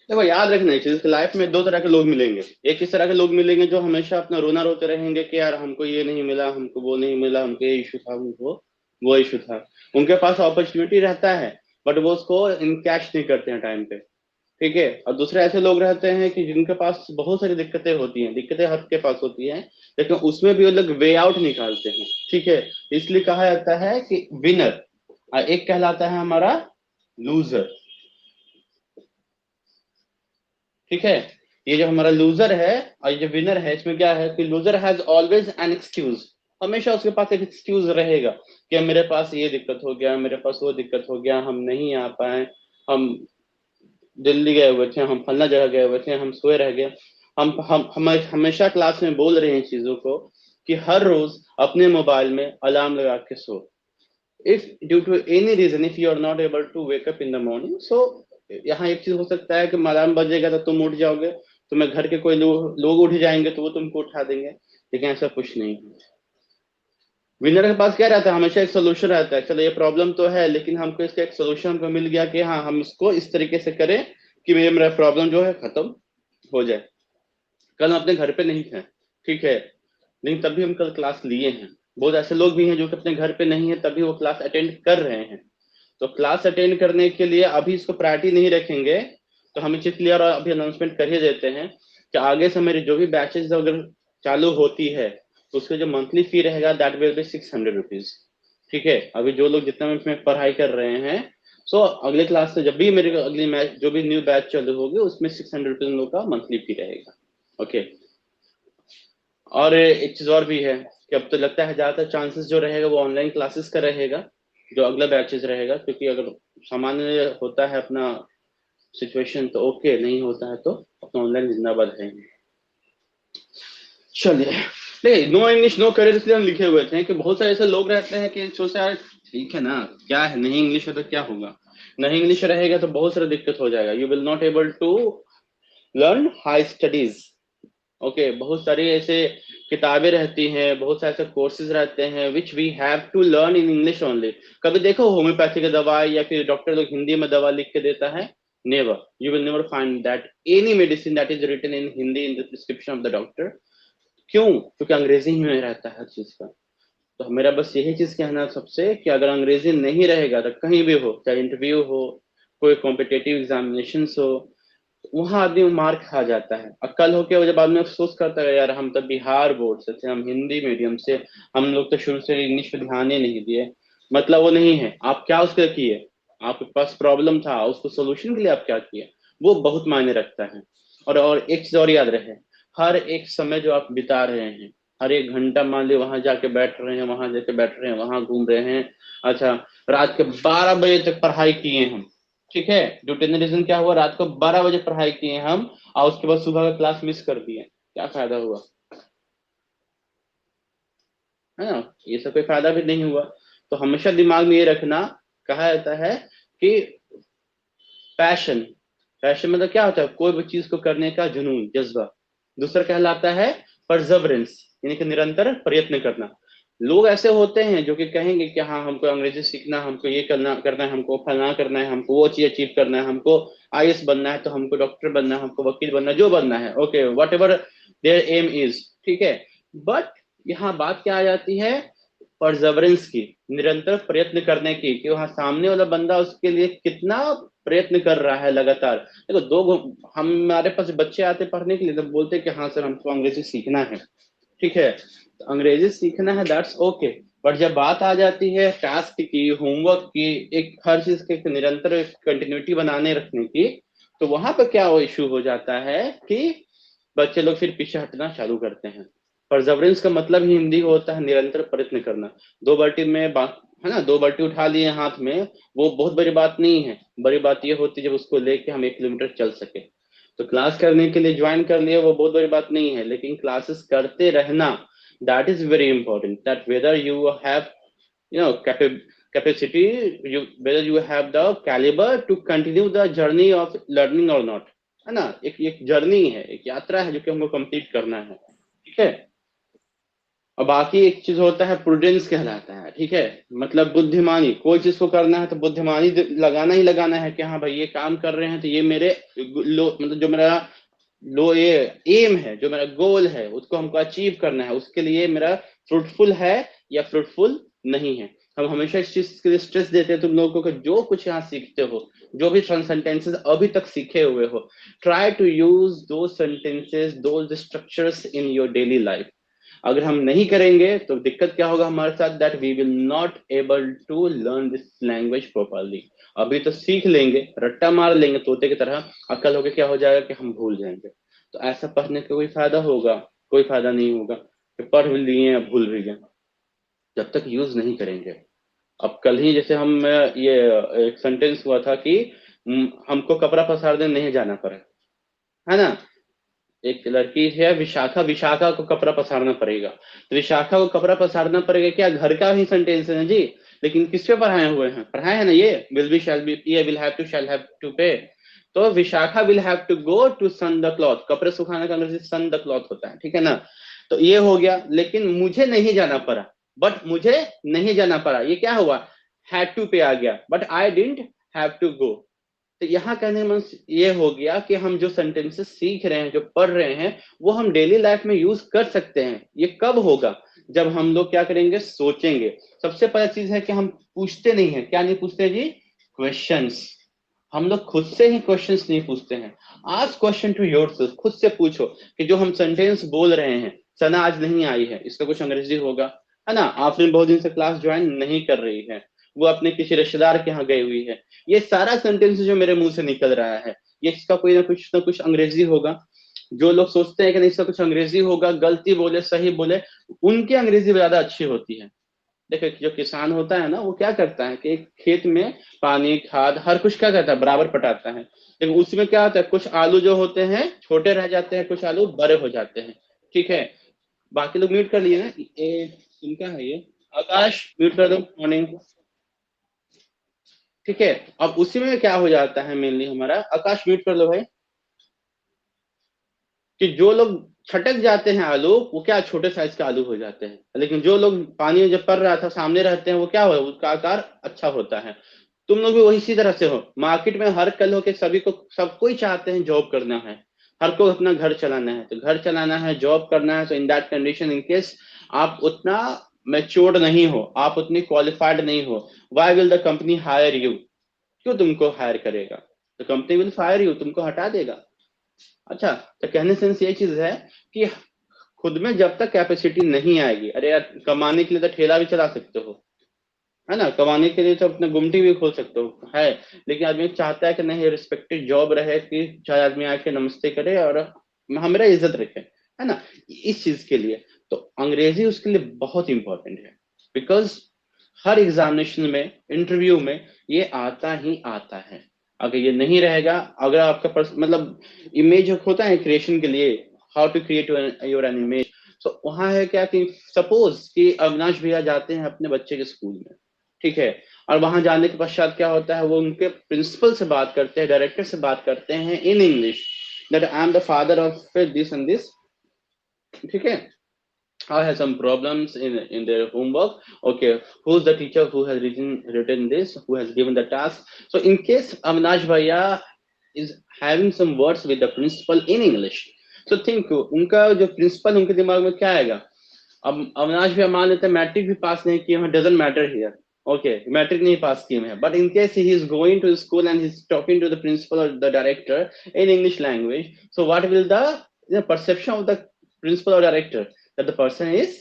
देखो याद रखना एक चीज, लाइफ में दो तरह के लोग मिलेंगे। एक इस तरह के लोग मिलेंगे जो हमेशा अपना रोना रोते रहेंगे कि यार हमको ये नहीं मिला, हमको वो नहीं मिला, हमको ये इशू था, हमको वो इशू था। उनके पास अपॉर्चुनिटी रहता है, बट वो उसको इनकैश नहीं करते हैं टाइम पे। ठीक है। और दूसरे ऐसे लोग रहते हैं कि जिनके पास बहुत सारी दिक्कतें होती हैं, दिक्कतें हर के पास होती हैं, लेकिन उसमें भी वो लोग वे आउट निकालते हैं। ठीक है। इसलिए कहा जाता है कि विनर, एक कहलाता है हमारा लूजर। ठीक है। ये जो हमारा लूजर है और ये जो विनर है, इसमें क्या है कि loser has always an excuse. हमेशा उसके पास एक एक्सक्यूज रहेगा कि मेरे पास ये दिक्कत हो गया, मेरे पास वो दिक्कत हो गया, हम नहीं आ पाए, हम दिल्ली गए हुए थे, हम फलना जगह गए हुए थे, हम सोए रह गए। हम हमेशा क्लास में बोल रहे हैं चीजों को कि हर रोज अपने मोबाइल में अलार्म लगा के सो। If due to any reason if you are not able to wake up in the morning, so यहाँ एक चीज हो सकता है कि अलार्म बजेगा तो तुम उठ जाओगे, तुम्हें घर के कोई लोग उठ जाएंगे तो वो तुमको उठा देंगे, लेकिन ऐसा कुछ नहीं है। विनर के पास क्या रहता है, हमेशा एक सोल्यूशन रहता है। चलो ये प्रॉब्लम तो है, लेकिन हमको इसका एक सोल्यूशन हमको मिल गया कि हाँ हम इसको इस तरीके से करें कि मेरा प्रॉब्लम जो है खत्म हो जाए। कल हम अपने घर पे नहीं थे, ठीक है, लेकिन तब भी हम कल क्लास लिए हैं। बहुत ऐसे लोग भी हैं जो कि अपने घर पे नहीं है, तभी वो क्लास अटेंड कर रहे हैं। तो क्लास अटेंड करने के लिए अभी इसको प्रायोरिटी नहीं रखेंगे, तो हम इसे क्लियर और अभी अनाउंसमेंट कर ही देते हैं कि आगे से मेरी जो भी बैचेस अगर चालू होती है तो उसका जो मंथली फी रहेगा दैट विल बी 600 रुपीज। ठीक है। अभी जो लोग जितना में पढ़ाई कर रहे हैं, सो अगले क्लास से जब भी मेरे अगली मैच जो भी न्यू बैच चालू होगी उसमें 600 रुपीज लोग का मंथली फी रहेगा। ओके। और एक चीज और भी है कि अब तो लगता है ज्यादातर चांसेस जो रहेगा वो ऑनलाइन क्लासेस का रहेगा, जो अगला बैचेस रहेगा, क्योंकि अगर सामान्य होता है अपना सिचुएशन तो ओके, नहीं होता है तो अपना ऑनलाइन जिंदाबाद है। चलिए। नहीं, नो इंग्लिश नो करियर इसलिए हम लिखे हुए थे कि बहुत सारे ऐसे लोग रहते हैं कि सोचते हैं यार ठीक है ना, क्या है, नहीं इंग्लिश है तो क्या होगा, नहीं इंग्लिश रहेगा तो बहुत सारा दिक्कत हो जाएगा, you will not able to learn high studies. Okay. बहुत सारी ऐसे किताबें रहती हैं, बहुत सारे ऐसे कोर्सेज रहते हैं which we have to learn in English only. कभी देखो होम्योपैथी की दवाई या फिर डॉक्टर लोग हिंदी में दवा लिख के देता है? Never, you will never find that any medicine that is written in Hindi in the prescription of the doctor. क्यों? क्योंकि अंग्रेजी ही में रहता है हर चीज का। तो मेरा बस यही चीज कहना है सबसे कि अगर अंग्रेजी नहीं रहेगा तो कहीं भी हो, चाहे इंटरव्यू हो, कोई कॉम्पिटेटिव एग्जामिनेशन हो, वहां आदमी मार खा जाता है। अक्कल होके वो जब आदमी अफसोस करता है यार हम तो बिहार बोर्ड से थे, हम हिंदी मीडियम से, हम लोग तो शुरू से इंग्लिश पे ध्यान ही नहीं दिए। मतलब वो नहीं है, आप क्या उसके किए, आपके पास प्रॉब्लम था, उसको सोल्यूशन के लिए आप क्या किए, वो बहुत मायने रखता है। और एक चीज और याद रहे, हर एक समय जो आप बिता रहे हैं, हर एक घंटा मान ली वहां जाके बैठ रहे हैं, वहां जाके बैठ रहे हैं, वहां घूम रहे हैं, अच्छा रात के 12 बजे तक पढ़ाई किए हम, ठीक है, जो टेन रीजन क्या हुआ, रात को 12 बजे पढ़ाई किए हम और उसके बाद सुबह का क्लास मिस कर दिए, क्या फायदा हुआ? है ना? ये सब कोई फायदा भी नहीं हुआ। तो हमेशा दिमाग में ये रखना, कहा जाता है कि पैशन, पैशन मतलब क्या होता है, कोई भी चीज को करने का जुनून, जज्बा। दूसरा कहलाता है परजवरेंस, यानी कि निरंतर प्रयत्न करना। लोग ऐसे होते हैं जो कि कहेंगे कि हाँ हमको अंग्रेजी सीखना, हमको ये करना है, हमको फलाना करना है, हमको वो चीज अचीव करना है, हमको आईएएस बनना है, तो हमको डॉक्टर बनना है, हमको वकील बनना है, जो बनना है, okay whatever their aim is. ठीक है। बट यहाँ बात क्या आ जाती है, परजवरेंस की, निरंतर प्रयत्न करने की, कि वहाँ सामने वाला बंदा उसके लिए कितना प्रयत्न कर रहा है लगातार। देखो हमारे पास बच्चे आते पढ़ने के लिए तो बोलते हैं कि हाँ सर हमको अंग्रेजी सीखना है, ठीक है, तो अंग्रेजी सीखना है, दैट्स ओके। बट जब बात आ जाती है टास्क की, होमवर्क की, एक हर चीज के एक निरंतर कंटिन्यूटी बनाने रखने की, तो वहां पर क्या वो इश्यू हो जाता है कि बच्चे लोग फिर पीछे हटना चालू करते हैं। परजवरेंस का मतलब ही हिंदी को होता है निरंतर प्रयत्न करना। दो बाल्टी में बात है ना, दो बाल्टी उठा लिए हाथ में, वो बहुत बड़ी बात नहीं है। बड़ी बात ये होती है जब उसको लेके हम 1 किलोमीटर चल सके। तो क्लास करने के लिए ज्वाइन कर लिए, वो बहुत बड़ी बात नहीं है, लेकिन क्लासेस करते रहना, that is very important, that whether you have capacity, whether you have the caliber to continue the journey of learning or not। है ना? एक एक जर्नी है, एक यात्रा है जो कि हमको कंप्लीट करना है। ठीक है। और बाकी एक चीज होता है प्रूडेंस कहलाता है, ठीक है, मतलब बुद्धिमानी। कोई चीज को करना है तो बुद्धिमानी लगाना ही लगाना है कि हाँ भाई ये काम कर रहे हैं तो ये मेरे मतलब जो मेरा लो ये एम है, जो मेरा गोल है उसको हमको अचीव करना है, उसके लिए मेरा फ्रूटफुल है या फ्रूटफुल नहीं है। हम हमेशा इस चीज के लिए स्ट्रेस देते हैं तुम लोगों को, जो कुछ यहाँ सीखते हो, जो भी सेंटेंसेस अभी तक सीखे हुए हो, ट्राई टू यूज दो सेंटेंसेस, दो structures in your daily life. अगर हम नहीं करेंगे तो दिक्कत क्या होगा हमारे साथ, that we will not able to learn this language properly. अभी तो सीख लेंगे, रट्टा मार लेंगे तोते की तरह, अकल होके क्या हो जाएगा कि हम भूल जाएंगे। तो ऐसा पढ़ने का कोई फायदा होगा? कोई फायदा नहीं होगा कि पढ़ भी लिए या भूल भी गए, जब तक यूज नहीं करेंगे। अब कल ही जैसे हम ये एक सेंटेंस हुआ था कि हमको कपड़ा पसारने नहीं जाना पड़ा, है ना। एक लड़की है विशाखा, विशाखा को कपड़ा पसारना पड़ेगा, तो विशाखा को कपड़ा पसारना पड़ेगा, क्या घर का ही सेंटेंस है ना जी। लेकिन किस पे पढ़ाए हुए हैं, पढ़ाए हैं ना ये विल बी शैल बी, ये will have to shall have to pay. तो Vishakha will have to go to sun the cloth, कपड़े सुखाने का अंग्रेजी सन द क्लॉथ होता है, ठीक है ना। तो ये हो गया, लेकिन मुझे नहीं जाना पड़ा, बट मुझे नहीं जाना पड़ा, ये क्या हुआ, हैड टू पे आ गया, but I didn't have to go. तो यहाँ कहने का मतलब ये हो गया कि हम जो सेंटेंसेस सीख रहे हैं, जो पढ़ रहे हैं, वो हम डेली लाइफ में यूज कर सकते हैं। ये कब होगा, जब हम लोग क्या करेंगे, सोचेंगे। सबसे पहला चीज है कि हम पूछते नहीं है, क्या नहीं पूछते जी, क्वेश्चंस। हम लोग खुद से ही क्वेश्चंस नहीं पूछते हैं। आस्क क्वेश्चन टू योरसेल्फ, खुद से पूछो कि जो हम सेंटेंस बोल रहे हैं, सना आज नहीं आई है, इसका कुछ अंग्रेजी होगा, है ना। आपने बहुत दिन से क्लास ज्वाइन नहीं कर रही है, वो अपने किसी रिश्तेदार के यहाँ गई हुई है, ये सारा सेंटेंस जो मेरे मुंह से निकल रहा है, ये इसका कोई ना कुछ अंग्रेजी होगा। जो लोग सोचते हैं कि नहीं इसका कुछ अंग्रेजी होगा, गलती बोले सही बोले, उनकी अंग्रेजी ज्यादा अच्छी होती है। देखो जो किसान होता है ना, वो क्या करता है कि एक खेत में पानी खाद हर कुछ क्या करता है, बराबर पटाता है। लेकिन उसमें क्या होता है, कुछ आलू जो होते हैं छोटे रह जाते हैं, कुछ आलू बड़े हो जाते हैं, ठीक है। बाकी लोग म्यूट कर लिए ना, इनका है ये, आकाश म्यूट कर दो मॉर्निंग, ठीक है। अब उसी में क्या हो जाता है मेनली हमारा, आकाश म्यूट कर लो भाई, कि जो लोग छटक जाते हैं आलू, वो क्या छोटे साइज के आलू हो जाते हैं, लेकिन जो लोग पानी में जब पड़ रहा था सामने रहते हैं, वो क्या हो, उसका आकार अच्छा होता है। तुम लोग भी वही इसी तरह से हो, मार्केट में हर कल हो के सभी को, सब कोई चाहते हैं जॉब करना है, हर को अपना घर चलाना है, तो घर चलाना है, जॉब करना है। तो in that condition, in case आप उतना मैच्योर्ड नहीं हो, आप उतनी क्वालिफाइड नहीं हो, why will the company hire you, क्यों तुमको हायर करेगा, तो कंपनी विल फायर यू, तुमको हटा देगा। अच्छा, तो कहने सेंस ये चीज है कि खुद में जब तक कैपेसिटी नहीं आएगी, अरे यार कमाने के लिए तो ठेला भी चला सकते हो, है ना, कमाने के लिए तो अपना गुमटी भी खोल सकते हो, है। लेकिन आदमी चाहता है कि नहीं रिस्पेक्टेड जॉब रहे, कि चाहे आदमी आके नमस्ते करे और हमारा इज्जत रखे, है ना, इस चीज के लिए। तो अंग्रेजी उसके लिए बहुत इंपॉर्टेंट है, बिकॉज हर एग्जामिनेशन में, इंटरव्यू में ये आता ही आता है। अगर ये नहीं रहेगा, अगर आपका मतलब इमेज होता है क्रिएशन के लिए, how to create your an image, तो वहां है क्या कि सपोज कि अविनाश भैया जाते हैं अपने बच्चे के स्कूल में, ठीक है, और वहां जाने के पश्चात क्या होता है, वो उनके प्रिंसिपल से बात करते हैं, डायरेक्टर से बात करते हैं in English, that I am the father of this and this, ठीक है, I have some problems in their homework. Okay, who's the teacher who has written this, who has given the task? So in case Avinash Bhaiya is having some words with the principal in English, so think उनका जो principal उनके दिमाग में क्या आएगा। अब अविनाश भैया मान लेते हैं मैट्रिक भी पास नहीं किए हैं, doesn't matter here, okay matric नहीं पास किए हैं, but in case he is going to school and he is talking to the principal और the director in English language, so what will the perception of the principal or director, that the person is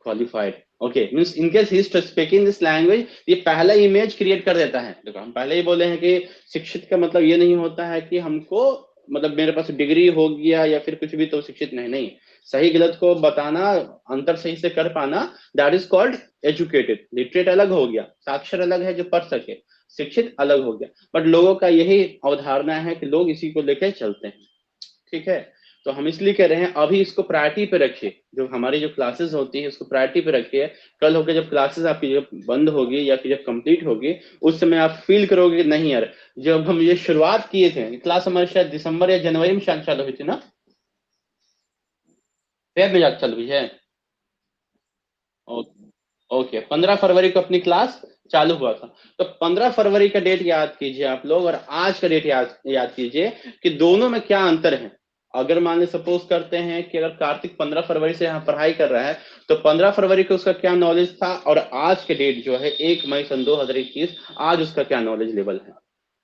qualified, okay, means in case he is speaking this language, ये पहला image create कर देता है। देखो हम पहले ही बोले हैं कि शिक्षित का मतलब ये नहीं होता है कि हमको मतलब मेरे पास डिग्री हो गया या फिर कुछ भी तो शिक्षित नहीं, नहीं, सही गलत को बताना, अंतर सही से कर पाना, that is called educated. Literate अलग हो गया, साक्षर अलग है जो पढ़ सके, शिक्षित अलग हो गया। बट लोगों का यही अवधारणा है कि लोग इसी को लेकर चलते हैं, ठीक है। तो हम इसलिए कह रहे हैं अभी इसको प्रायोरिटी पे रखिए, जो हमारी जो क्लासेस होती है उसको प्रायोरिटी पे रखिए। कल होकर जब क्लासेस आपकी जब बंद होगी या फिर जब कंप्लीट होगी, उस समय आप फील करोगे नहीं यार, जब हम ये शुरुआत किए थे क्लास, हमारे शायद दिसंबर या जनवरी में शायद चालू हुई थी ना, फेब में चालू हुई है, ओके। ओके, 15 फरवरी को अपनी क्लास चालू हुआ था। तो 15 फरवरी का डेट याद कीजिए आप लोग, और आज का डेट याद याद कीजिए कि दोनों में क्या अंतर है। अगर मान ली सपोज करते हैं कि अगर कार्तिक 15 फरवरी से यहाँ पढ़ाई कर रहा है, तो 15 फरवरी को उसका क्या नॉलेज था, और आज के डेट जो है 1 मई सन 2021, आज उसका क्या नॉलेज लेवल है।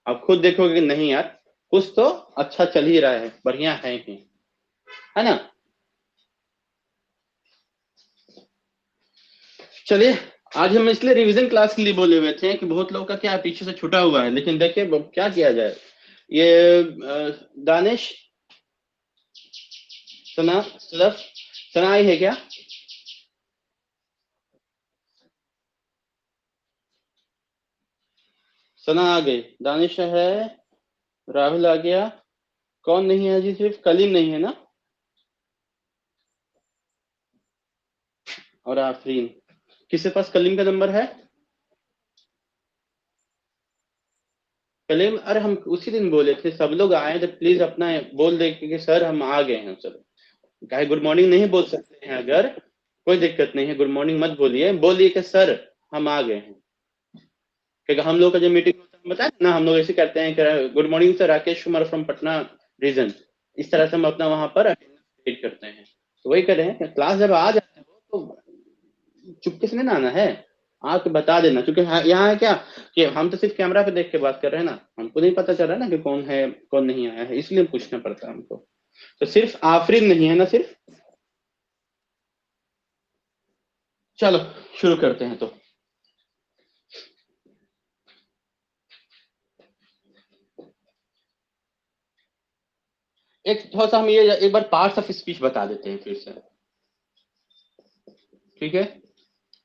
आप खुद देखोगे कि नहीं यार, कुछ तो अच्छा चल ही रहा है, बढ़िया है ना। चलिए, आज हम इसलिए रिवीजन क्लास के लिए बोले हुए थे कि बहुत लोगों का क्या पीछे से छूटा हुआ है, लेकिन देखिए अब क्या किया जाए। ये दानिश, सना, सदफ, सना आई है क्या? सना आ गई, दानिश है, राहुल आ गया। कौन नहीं है जी? सिर्फ कलीम नहीं है ना, और आफरीन। किसके पास कलीम का नंबर है? कलीम, अरे हम उसी दिन बोले थे सब लोग आए तो प्लीज अपना बोल दे कि सर हम आ गए हैं सब। चाहे गुड मॉर्निंग नहीं बोल सकते हैं, अगर कोई दिक्कत नहीं है, गुड मॉर्निंग मत बोलिए, बोलिए कि सर हम आ गए हैं। क्योंकि हम लोग का जो मीटिंग होता है बताया ना, हम लोग ऐसे करते हैं कि good morning sir, Rakesh Kumar from Patna region, इस तरह से हम अपना वहां पर अटेंडेंस करते हैं। तो वही कर रहे हैं कि क्लास जब आ जाते हो तो चुपके से नहीं ना आना है, आके बता देना। क्योंकि यहाँ है क्या कि हम तो सिर्फ कैमरा पे देख के बात कर रहे हैं ना, हमको नहीं पता चल रहा है ना कि कौन है कौन नहीं आया है, इसलिए पूछना पड़ता है हमको। तो सिर्फ आफरीन नहीं है ना सिर्फ। चलो शुरू करते हैं। तो एक थोड़ा सा हम ये एक बार पार्ट्स ऑफ स्पीच बता देते हैं फिर से, ठीक है,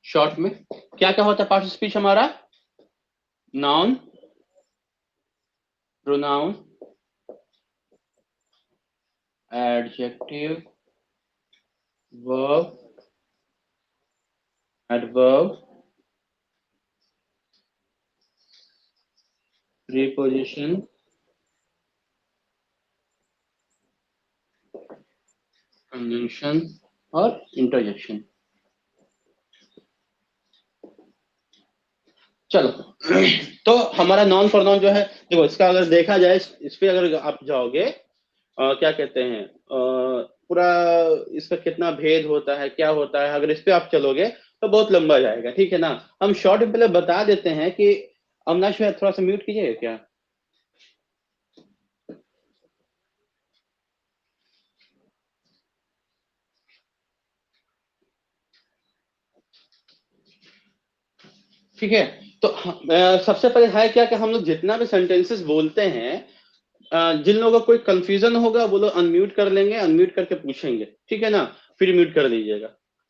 शॉर्ट में। क्या क्या होता है पार्ट ऑफ स्पीच हमारा? Noun, pronoun, adjective, verb, adverb, preposition, conjunction, और इंटरजेक्शन। चलो तो हमारा नॉन प्रोनाउन जो है, देखो इसका अगर देखा जाए, इस पे अगर आप जाओगे, क्या कहते हैं, पूरा इसका कितना भेद होता है, क्या होता है, अगर इस पे आप चलोगे तो बहुत लंबा जाएगा, ठीक है ना। हम शॉर्ट में पहले बता देते हैं कि अविनाश भाई थोड़ा सा म्यूट कीजिए क्या। ठीक है। तो सबसे पहले है क्या कि हम लोग जितना भी सेंटेंसेस बोलते हैं, जिन लोगों को कोई कंफ्यूजन होगा वो लोग अनम्यूट कर लेंगे, अनम्यूट करके पूछेंगे, ठीक है ना। फिर म्यूट कर दीजिएगा,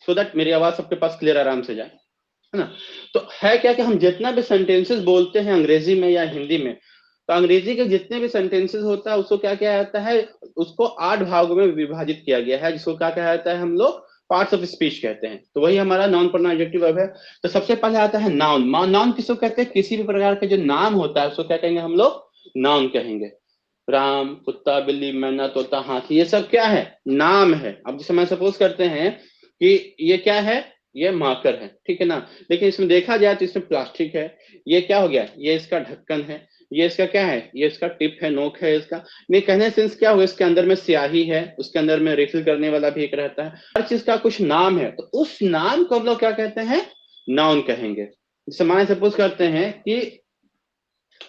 सो दैट मेरी आवाज सबके पास क्लियर आराम से जाए, है ना। तो है क्या कि हम जितना भी सेंटेंसेस बोलते हैं अंग्रेजी में या हिंदी में, तो अंग्रेजी के जितने भी सेंटेंसेस होता है उसको क्या क्या जाता है, उसको 8 भागों में विभाजित किया गया है, जिसको क्या क्या जाता है हम लोग पार्ट्स ऑफ स्पीच कहते हैं। तो वही हमारा नॉन प्रोनाउन एडजेक्टिव वर्ब है। तो सबसे पहले आता है नाउन। नाउन किसको कहते हैं? किसी भी प्रकार का जो नाम होता है उसको क्या कहेंगे हम लोग? नाउन कहेंगे। राम, कुत्ता, बिल्ली, मैना, तोता, हाथी, ये सब क्या है? नाम है। अब जैसे मैं सपोज करते हैं कि ये क्या है, ये मार्कर है, ठीक है ना। लेकिन इसमें देखा जाए तो इसमें प्लास्टिक है। ये क्या हो गया? ये इसका ढक्कन है। ये इसका क्या है? ये इसका टिप है, नोक है इसका। नहीं, कहने से क्या हुआ, इसके अंदर में स्याही है, उसके अंदर में रिफिल करने वाला भी एक रहता है। हर चीज का कुछ नाम है, तो उस नाम को हम लोग क्या कहते हैं? नाउन कहेंगे। जैसे मान सपोज करते हैं कि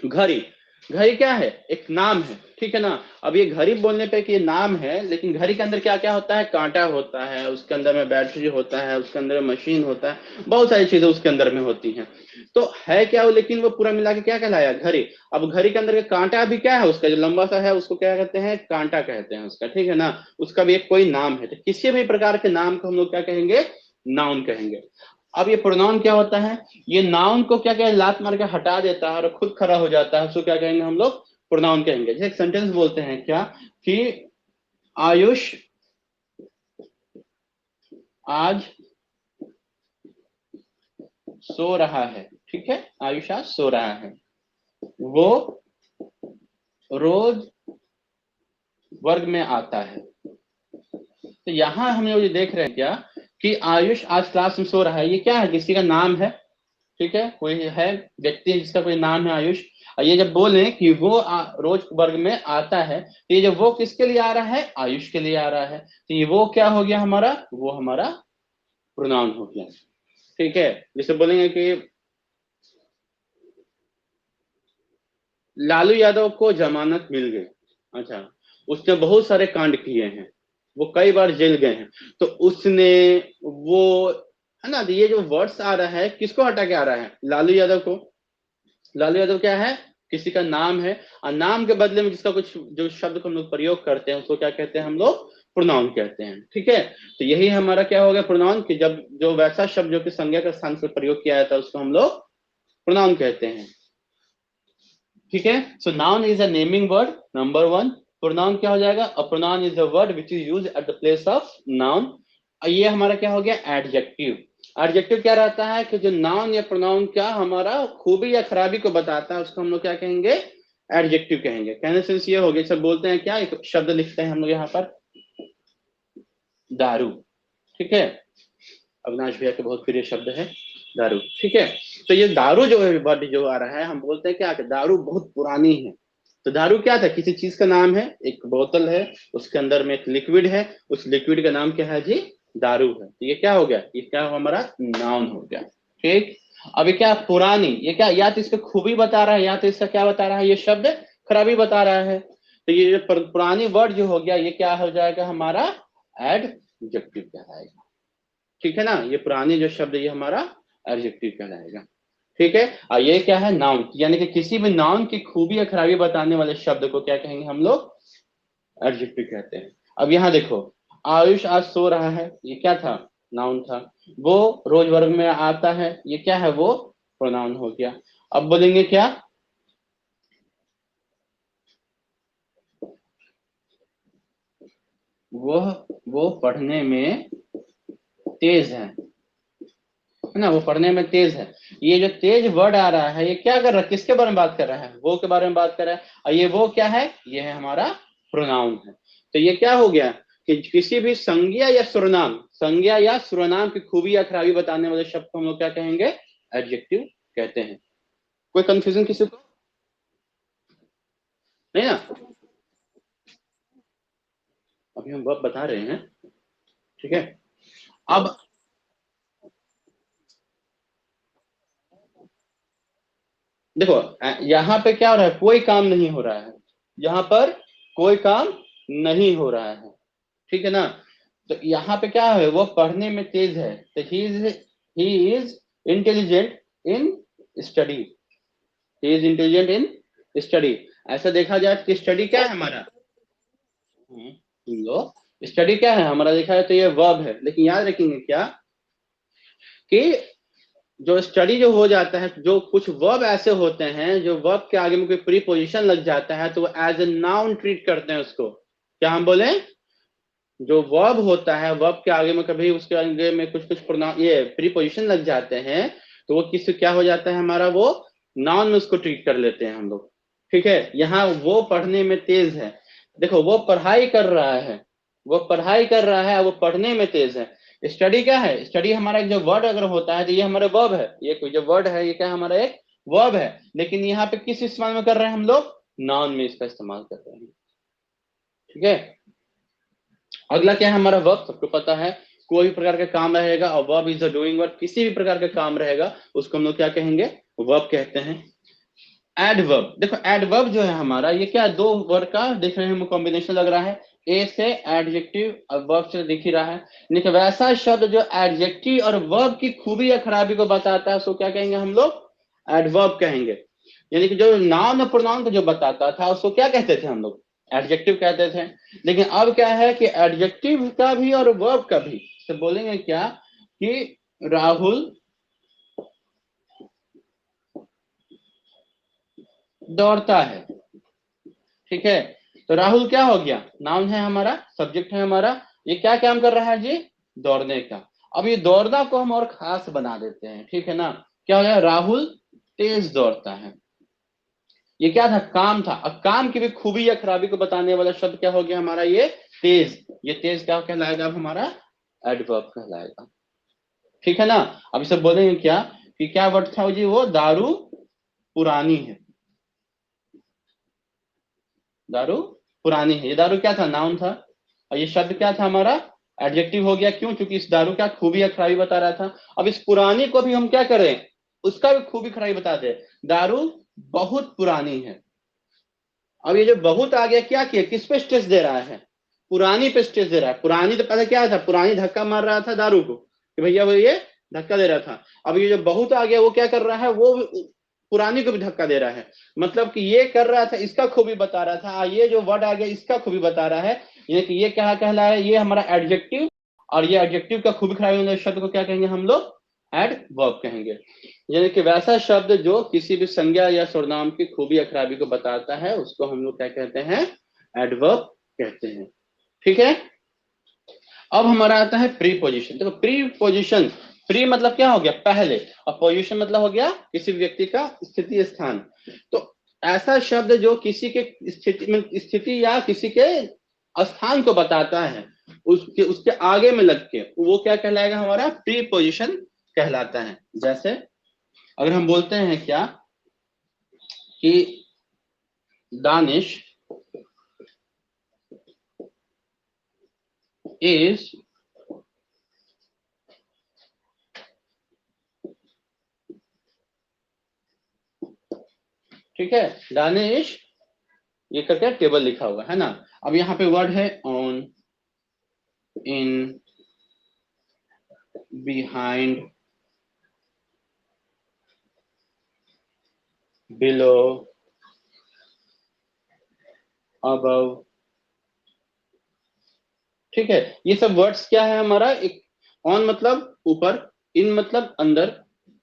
घड़ी। घड़ी क्या है? एक नाम है, ठीक है ना। अब ये घड़ी बोलने पे कि ये नाम है, लेकिन घड़ी के अंदर क्या क्या होता है? कांटा होता है, उसके अंदर में बैटरी होता है, उसके अंदर में मशीन होता है, बहुत सारी चीजें उसके अंदर में होती हैं। तो है क्या वो, लेकिन वो पूरा मिला के क्या कहलाया? घड़ी। अब घड़ी के अंदर का कांटा भी क्या है, उसका जो लंबा सा है उसको क्या कहते हैं? कांटा कहते हैं उसका, ठीक है ना। उसका भी एक कोई नाम है। तो किसी भी प्रकार के नाम को हम लोग क्या कहेंगे? नाउन कहेंगे। अब ये प्रोनाउन क्या होता है? ये नाउन को क्या क्या लात मार के हटा देता है और खुद खड़ा हो जाता है, उसको क्या कहेंगे हम लोग? प्रोनाउन कहेंगे। जैसे एक सेंटेंस बोलते हैं क्या कि आयुष आज सो रहा है, ठीक है। आयुष आज सो रहा है। वो रोज वर्ग में आता है। तो यहाँ हम लोग ये देख रहे हैं क्या कि आयुष आज क्लास में सो रहा है, ये क्या है, किसी का नाम है, ठीक है, कोई है व्यक्ति जिसका कोई नाम है आयुष। और ये जब बोले कि वो रोज वर्ग में आता है, तो ये जब वो किसके लिए आ रहा है, आयुष के लिए आ रहा है, तो ये वो क्या हो गया हमारा, वो हमारा प्रोनाउन हो गया। ठीक है, जैसे बोलेंगे कि लालू यादव को जमानत मिल गई, अच्छा, उसने बहुत सारे कांड किए हैं, वो कई बार जेल गए हैं, तो उसने, वो, है ना, तो ये जो वर्ड्स आ रहा है किसको हटा के आ रहा है, लालू यादव को। लालू यादव क्या है, किसी का नाम है, और नाम के बदले में जिसका कुछ जो शब्द को हम लोग प्रयोग करते हैं उसको क्या कहते हैं हम लोग, प्रोनाउन कहते हैं। ठीक है, तो यही हमारा क्या हो गया प्रोनाउन, कि जब जो वैसा शब्द जो कि संज्ञा के स्थान से प्रयोग किया जाता है उसको हम लोग प्रोनाउन कहते हैं। ठीक है, so noun is a naming word number one. Pronoun क्या हो जाएगा, a pronoun is a word which is use at the place of noun. ये हमारा क्या हो गया एडजेक्टिव। एडजेक्टिव क्या रहता है कि जो नाउन या प्रोनाउन क्या हमारा खूबी या खराबी को बताता है उसको हम लोग क्या कहेंगे, एडजेक्टिव कहेंगे। कहने से ये हो गया, सब बोलते हैं क्या, एक शब्द लिखते हैं हम लोग यहाँ पर, दारू। ठीक है, अविनाश भैया के बहुत प्रिय शब्द है दारू। ठीक है, तो ये दारू जो है वर्ड जो आ रहा है, हम बोलते हैं क्या कि दारू बहुत पुरानी है। तो दारू क्या था, किसी चीज का नाम है, एक बोतल है, उसके अंदर में एक लिक्विड है, उस लिक्विड का नाम क्या है जी, दारू है। तो ये क्या हो गया, ये क्या हमारा नाउन हो गया। ठीक, अभी क्या पुरानी, ये क्या, या तो इसका खूबी बता रहा है या तो इसका क्या बता रहा है, ये शब्द खराबी बता रहा है। तो ये पुरानी वर्ड जो हो गया ये क्या हो जाएगा हमारा एडजेक्टिव कहलाएगा। ठीक है ना, ये पुराने जो शब्द ये हमारा एडजेक्टिव कहलाएगा। ठीक है, और ये क्या है नाउन, यानी कि किसी भी नाउन की खूबी या खराबी बताने वाले शब्द को क्या कहेंगे हम लोग, एडजेक्टिव कहते हैं। अब यहाँ देखो, आयुष आज सो रहा है, ये क्या था, नाउन था। वो रोज वर्ग में आता है, ये क्या है, वो प्रोनाउन हो गया। अब बोलेंगे क्या, वो पढ़ने में तेज है ना, वो पढ़ने में तेज है। ये जो तेज वर्ड आ रहा है ये क्या कर रहा है, किसके बारे में बात कर रहा है, वो के बारे में बात कर रहा है। और ये वो क्या है, ये है हमारा प्रोनाउन है। तो ये क्या हो गया कि किसी भी संज्ञा या सर्वनाम, संज्ञा या सर्वनाम की खूबी या खराबी बताने वाले शब्द को हम लोग क्या कहेंगे, एडजेक्टिव कहते हैं। कोई कंफ्यूजन किसी को, नहीं ना, अभी हम वर्ब बता रहे हैं। ठीक है, अब देखो, यहाँ पे क्या हो रहा है, कोई काम नहीं हो रहा है, यहाँ पर कोई काम नहीं हो रहा है। ठीक है ना, तो यहाँ पे क्या है, वो पढ़ने में तेज है, तो he is intelligent in study, he is intelligent in study. ऐसा देखा जाए कि स्टडी क्या है हमारा, सुन लो, स्टडी क्या है हमारा, देखा जाए तो ये वर्ब है, लेकिन याद रखेंगे क्या कि जो स्टडी जो हो जाता है, जो कुछ वर्ब ऐसे होते हैं जो वर्ब के आगे में कोई प्रीपोजिशन लग जाता है तो वो एज ए नाउन ट्रीट करते हैं उसको। क्या हम बोले, जो वर्ब होता है, वर्ब के आगे में कभी उसके आगे में कुछ कुछ प्रोनाउन ये प्रीपोजिशन लग जाते हैं, तो वो किस क्या हो जाता है हमारा, वो नाउन में उसको ट्रीट कर लेते हैं हम लोग। ठीक है, यहाँ वो पढ़ने में तेज है, देखो वो पढ़ाई कर रहा है, वो पढ़ाई कर रहा है, वो पढ़ने में तेज है। स्टडी क्या है, स्टडी हमारा एक जो वर्ड अगर होता है तो ये हमारा वर्ब है, ये कोई जो वर्ड है ये क्या हमारा एक वर्ब है, लेकिन यहाँ पे किस इस्तेमाल में कर रहे हैं हम लोग, नाउन में इसका इस्तेमाल कर रहे हैं। ठीक है, अगला क्या है हमारा वर्ब, सबको पता है, कोई भी प्रकार का काम रहेगा और verb is the doing verb, किसी भी प्रकार का काम रहेगा उसको हम लोग क्या कहेंगे, वर्ब कहते हैं। एडवर्ब, देखो एडवर्ब जो है हमारा ये क्या, दो वर्ड का देख रहे हैं कॉम्बिनेशन लग रहा है, ए से एडजेक्टिव और वर्ब से दिख ही रहा है, लेकिन वैसा शब्द जो एडजेक्टिव और वर्ब की खूबी या खराबी को बताता है उसको क्या कहेंगे हम लोग, एडवर्ब कहेंगे। यानी कि जो नाउन और प्रोनाउन को जो बताता था उसको क्या कहते थे हम लोग, एडजेक्टिव कहते थे। लेकिन अब क्या है कि एडजेक्टिव का भी और वर्ब का भी, तो बोलेंगे क्या कि राहुल दौड़ता है। ठीक है, तो राहुल क्या हो गया, नाउन है हमारा, सब्जेक्ट है हमारा, ये क्या काम कर रहा है जी, दौड़ने का। अब ये दौड़ना को हम और खास बना देते हैं, ठीक है ना, क्या हो गया, राहुल तेज दौड़ता है। ये क्या था, काम था। अब काम की भी खूबी या खराबी को बताने वाला शब्द क्या हो गया हमारा, ये तेज। ये तेज क्या कहलाएगा अब हमारा, एडवर्ब कहलाएगा। ठीक है ना। अब इसे बोलेंगे क्या कि क्या वर्ड था जी, वो दारू पुरानी है, दारू पुरानी है। ये दारू क्या था, नाउन था, और ये शब्द क्या था हमारा, एडजेक्टिव हो गया। क्यों? क्योंकि इस दारू क्या खूबी या खराबी बता रहा था। अब इस पुरानी को भी हम क्या करें, उसका भी खूबी खराबी बता दे, दारू बहुत पुरानी है। अब ये जो बहुत आ गया, क्या किया, किस पे स्ट्रेस दे रहा है, पुरानी पे स्ट्रेस दे रहा है। पुरानी तो पहले क्या था, पुरानी धक्का मार रहा था दारू को कि भैया वो ये धक्का दे रहा था। अब ये जो बहुत आ गया वो क्या कर रहा है, वो पुरानी को भी धक्का दे रहा है। मतलब कि ये कर रहा था, इसका खूबी बता रहा था, ये जो वर्ड आ गया इसका खूबी बता रहा है। यानी कि ये क्या कहला है, ये हमारा एडजेक्टिव, और ये एडजेक्टिव का खूबी खराबी वाले शब्द को क्या कहेंगे हम लोग, एडवर्ब कहेंगे। यानी कि वैसा शब्द जो किसी भी संज्ञा या सर्वनाम की खूबी या खराबी को बताता है, उसको हम लोग क्या कहते हैं, एडवर्ब कहते हैं। ठीक है। अब हमारा आता है प्रीपोजिशन। देखो प्रीपोजिशन, प्री मतलब क्या हो गया, पहले, और पोजिशन मतलब हो गया किसी व्यक्ति का स्थिति, स्थान। तो ऐसा शब्द जो किसी के स्थिति में, स्थिति या किसी के स्थान को बताता है, उसके उसके आगे में लग के, वो क्या कहलाएगा, हमारा प्रीपोजिशन कहलाता है। जैसे अगर हम बोलते हैं क्या कि दानिश इज ठीक है, दानिश ये करके टेबल लिखा हुआ है ना। अब यहाँ पे वर्ड है on, in, behind, below, above. ठीक है, ये सब वर्ड्स क्या है हमारा, एक ऑन मतलब ऊपर, इन मतलब अंदर,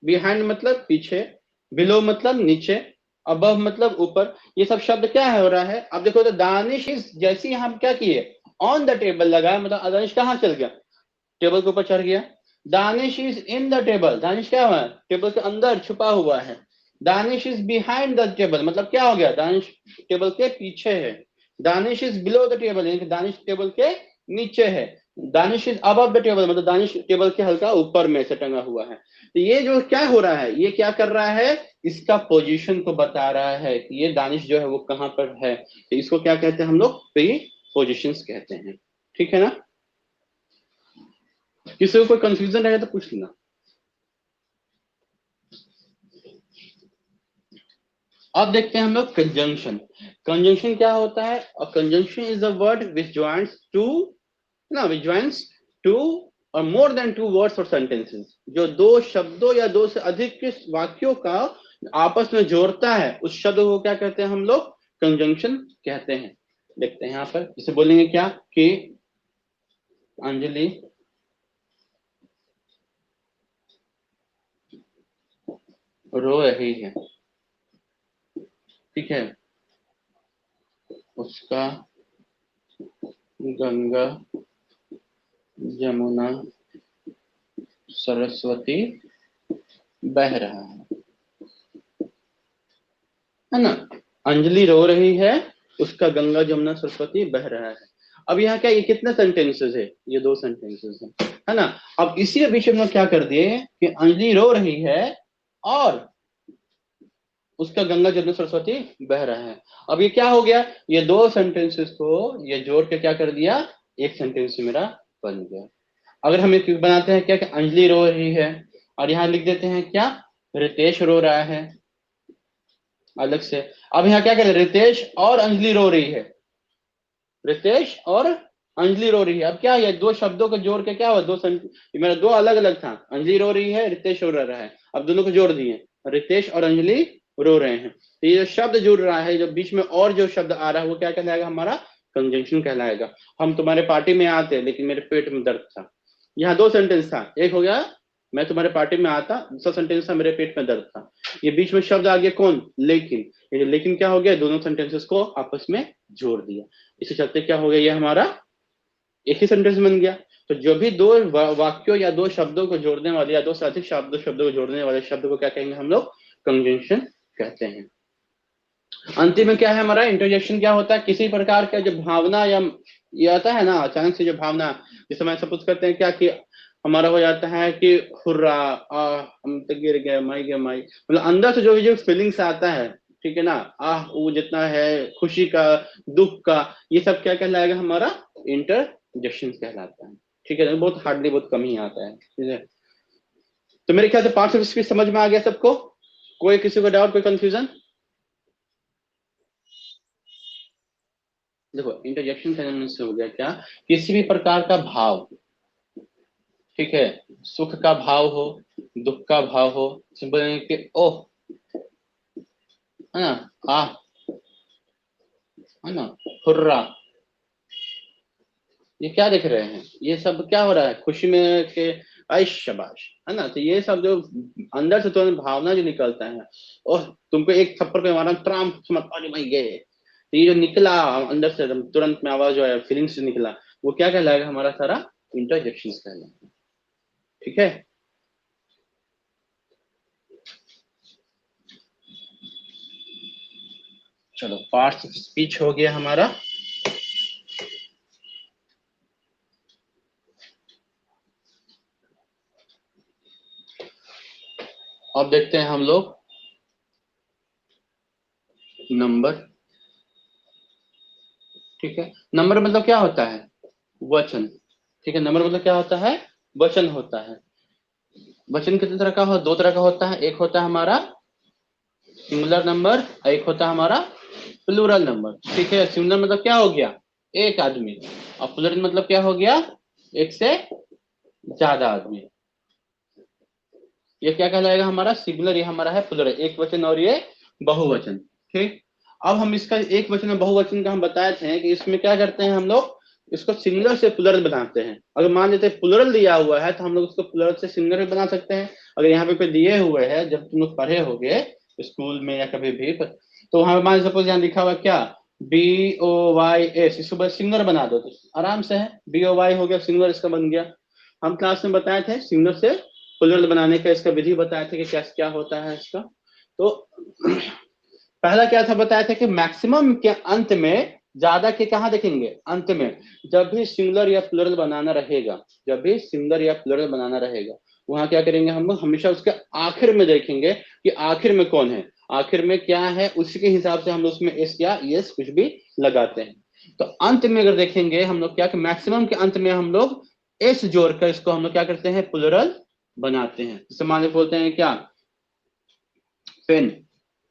बिहाइंड मतलब पीछे, बिलो मतलब नीचे, अबव मतलब ऊपर। ये सब शब्द क्या है हो रहा है। अब देखो तो दानिश इज, जैसे ही हम क्या किए, ऑन द टेबल लगाया, मतलब दानिश कहाँ चल गया, टेबल के ऊपर चढ़ गया। Danish is in the table, Danish क्या हुआ, टेबल के अंदर छुपा हुआ है। Danish is behind the table, मतलब क्या हो गया, दानिश टेबल के पीछे है। Danish is below the table, यानी कि दानिश टेबल के नीचे है। Danish is above the table, मतलब दानिश टेबल के हल्का ऊपर में से टंगा हुआ है। तो ये जो क्या हो रहा है, ये क्या कर रहा है, इसका पोजीशन को बता रहा है कि ये दानिश जो है वो कहाँ पर है। तो इसको क्या कहते हैं हम लोग, प्री पोजिशंस कहते हैं। ठीक है ना। किसी को कोई कंफ्यूजन रहेगा तो पूछ लेना। अब देखते हैं हम लोग कंजंक्शन। कंजंक्शन क्या होता है, और conjunction is a word which joins two, ना which joins two or more than two words or sentences, जो दो शब्दों या दो से अधिक के वाक्यों का आपस में जोड़ता है, उस शब्द को क्या कहते हैं हम लोग, कंजंक्शन कहते हैं। देखते हैं यहाँ पर, इसे बोलेंगे क्या कि अंजलि रो रही है, ठीक है, उसका गंगा, जमुना, सरस्वती बह रहा है ना। अंजलि रो रही है, उसका गंगा जमुना सरस्वती बह रहा है। अब यहाँ क्या, ये कितने सेंटेंसेस है, ये दो सेंटेंसेस है ना। अब इसी के बीच में क्या कर दिए कि अंजलि रो रही है और उसका गंगा जमुना सरस्वती बह रहा है। अब ये क्या हो गया, ये दो सेंटेंसेस को ये जोड़ के क्या कर दिया, एक सेंटेंस मेरा बन गया। अगर हम एक बनाते हैं क्या कि अंजलि रो रही है, और यहाँ लिख देते हैं क्या, रितेश रो रहा है अलग से। अब यहाँ क्या करें, रितेश और अंजलि रो रही है, रितेश और अंजलि रो रही है। अब क्या है, दो शब्दों को जोड़ के क्या हुआ, ये मेरा दो अलग अलग था, अंजलि रो रही है, रितेश रो रहा है। अब दोनों को जोड़ दिए, रितेश और अंजलि रो रहे हैं। तो ये जो शब्द जुड़ रहा है, जो बीच में और जो शब्द आ रहा है, वो क्या कहलाएगा, हमारा कंजंक्शन कहलाएगा। हम तुम्हारे पार्टी में आते लेकिन मेरे पेट में दर्द था। यहाँ दो सेंटेंस था, एक हो गया मैं तुम्हारे पार्टी में आता, दूसरा सेंटेंस था मेरे पेट में दर्द था। ये बीच में शब्द आ गया कौन, लेकिन। ये लेकिन क्या हो गया, दोनों सेंटेंसेस को आपस में जोड़ दिया। इसे चलते क्या हो गया, ये हमारा एक ही सेंटेंस बन गया। तो जो भी दो वाक्यों या दो शब्दों को जोड़ने वाले या दो से अधिक शब्दों को जोड़ने वाले शब्द को क्या कहेंगे हम लोग, कंजंक्शन कहते हैं। अंतिम में क्या है हमारा इंटरजेक्शन, क्या होता है, किसी प्रकार का जो भावना ये आता है ना अचानक से जो भावना, जैसे मैं सपोज करते हैं क्या कि हमारा हो जाता है कि हुर्रा, हम तो गिर गए माई गए माई, मतलब अंदर से जो फीलिंग्स आता है, ठीक है ना, वो जितना है खुशी का, दुख का, ये सब क्या कहलाएगा हमारा इंटरजेक्शन कहलाता है। ठीक है, बहुत हार्डली, बहुत कम ही आता है, ठीक है। तो मेरे ख्याल से पार्ट्स ऑफ स्पीच समझ में आ गया सबको, कोई किसी को डाउट, कोई कंफ्यूजन? देखो इंटरजेक्शन कहने से हो गया क्या, किसी भी प्रकार का भाव, ठीक है, सुख का भाव हो, दुख का भाव हो, सिंपल कि ओह, है ना, आ, है ना, हुर्रा, ये क्या देख रहे हैं, ये सब क्या हो रहा है, खुशी में के ऐश शाबाश, है ना, तो ये सब जो अंदर से तुरंत भावना जो निकलता है, ओह तुमको एक थप्पड़ पे मारा ट्राम समझ, अरे भाई गए, तो ये जो निकला अंदर से तुरंत में आवाज जो है, फीलिंग्स से निकला, वो क्या कहलाएगा, हमारा सारा इंटरजेक्शन कहलाएगा। ठीक है, चलो पार्ट्स ऑफ स्पीच हो गया हमारा। अब देखते हैं हम लोग नंबर। ठीक है, नंबर मतलब क्या होता है, वचन। ठीक है, नंबर मतलब क्या होता है, वचन होता है। वचन कितने तरह का हो, दो तरह का होता है, एक होता है हमारा सिंगुलर नंबर, एक होता है हमारा प्लूरल नंबर। ठीक है, सिंगुलर मतलब क्या हो गया, एक आदमी, और प्लूरल मतलब क्या हो गया, एक से ज्यादा आदमी। ये क्या कहलाएगा हमारा सिंगुलर, ये हमारा है प्लूरल, एक वचन और ये बहुवचन। ठीक, अब हम इसका एक वचन और बहुवचन का हम बताए थे कि इसमें क्या करते हैं हम लोग, इसको सिंगुलर से प्लूरल बनाते हैं। अगर मान लेते हैं प्लूरल दिया हुआ है तो हम लोग उसको प्लूरल से सिंगुलर भी बना सकते हैं। अगर यहाँ पे कोई दिए हुए हैं, जब तुम लोग पढ़े होगे स्कूल में या कभी भी, तो वहां मान सपोज यहाँ लिखा हुआ क्या, BOYS, इसको बस सिंगुलर बना दो तो आराम से है, BOY हो गया, सिंगुलर इसका बन गया। हम क्लास में बताए थे सिंगुलर से प्लूरल बनाने का इसका विधि बताए थे कि क्या क्या होता है इसका। तो पहला क्या था बताया था कि मैक्सिमम के अंत में, ज्यादा के कहा देखेंगे, अंत में, जब भी सिंगुलर या प्लूरल बनाना रहेगा, जब भी सिंगुलर या प्लूरल बनाना रहेगा, वहां क्या करेंगे हम लोग, हमेशा उसके आखिर में देखेंगे कि आखिर में कौन है, आखिर में क्या है, उसी के हिसाब से हम लोग उसमें एस या यस कुछ भी लगाते हैं। तो अंत में अगर देखेंगे हम लोग क्या, कि मैक्सिमम के अंत में हम लोग एस जोड़कर इसको हम लोग क्या करते हैं, प्लूरल बनाते हैं। जैसे मान लो बोलते हैं क्या, पेन,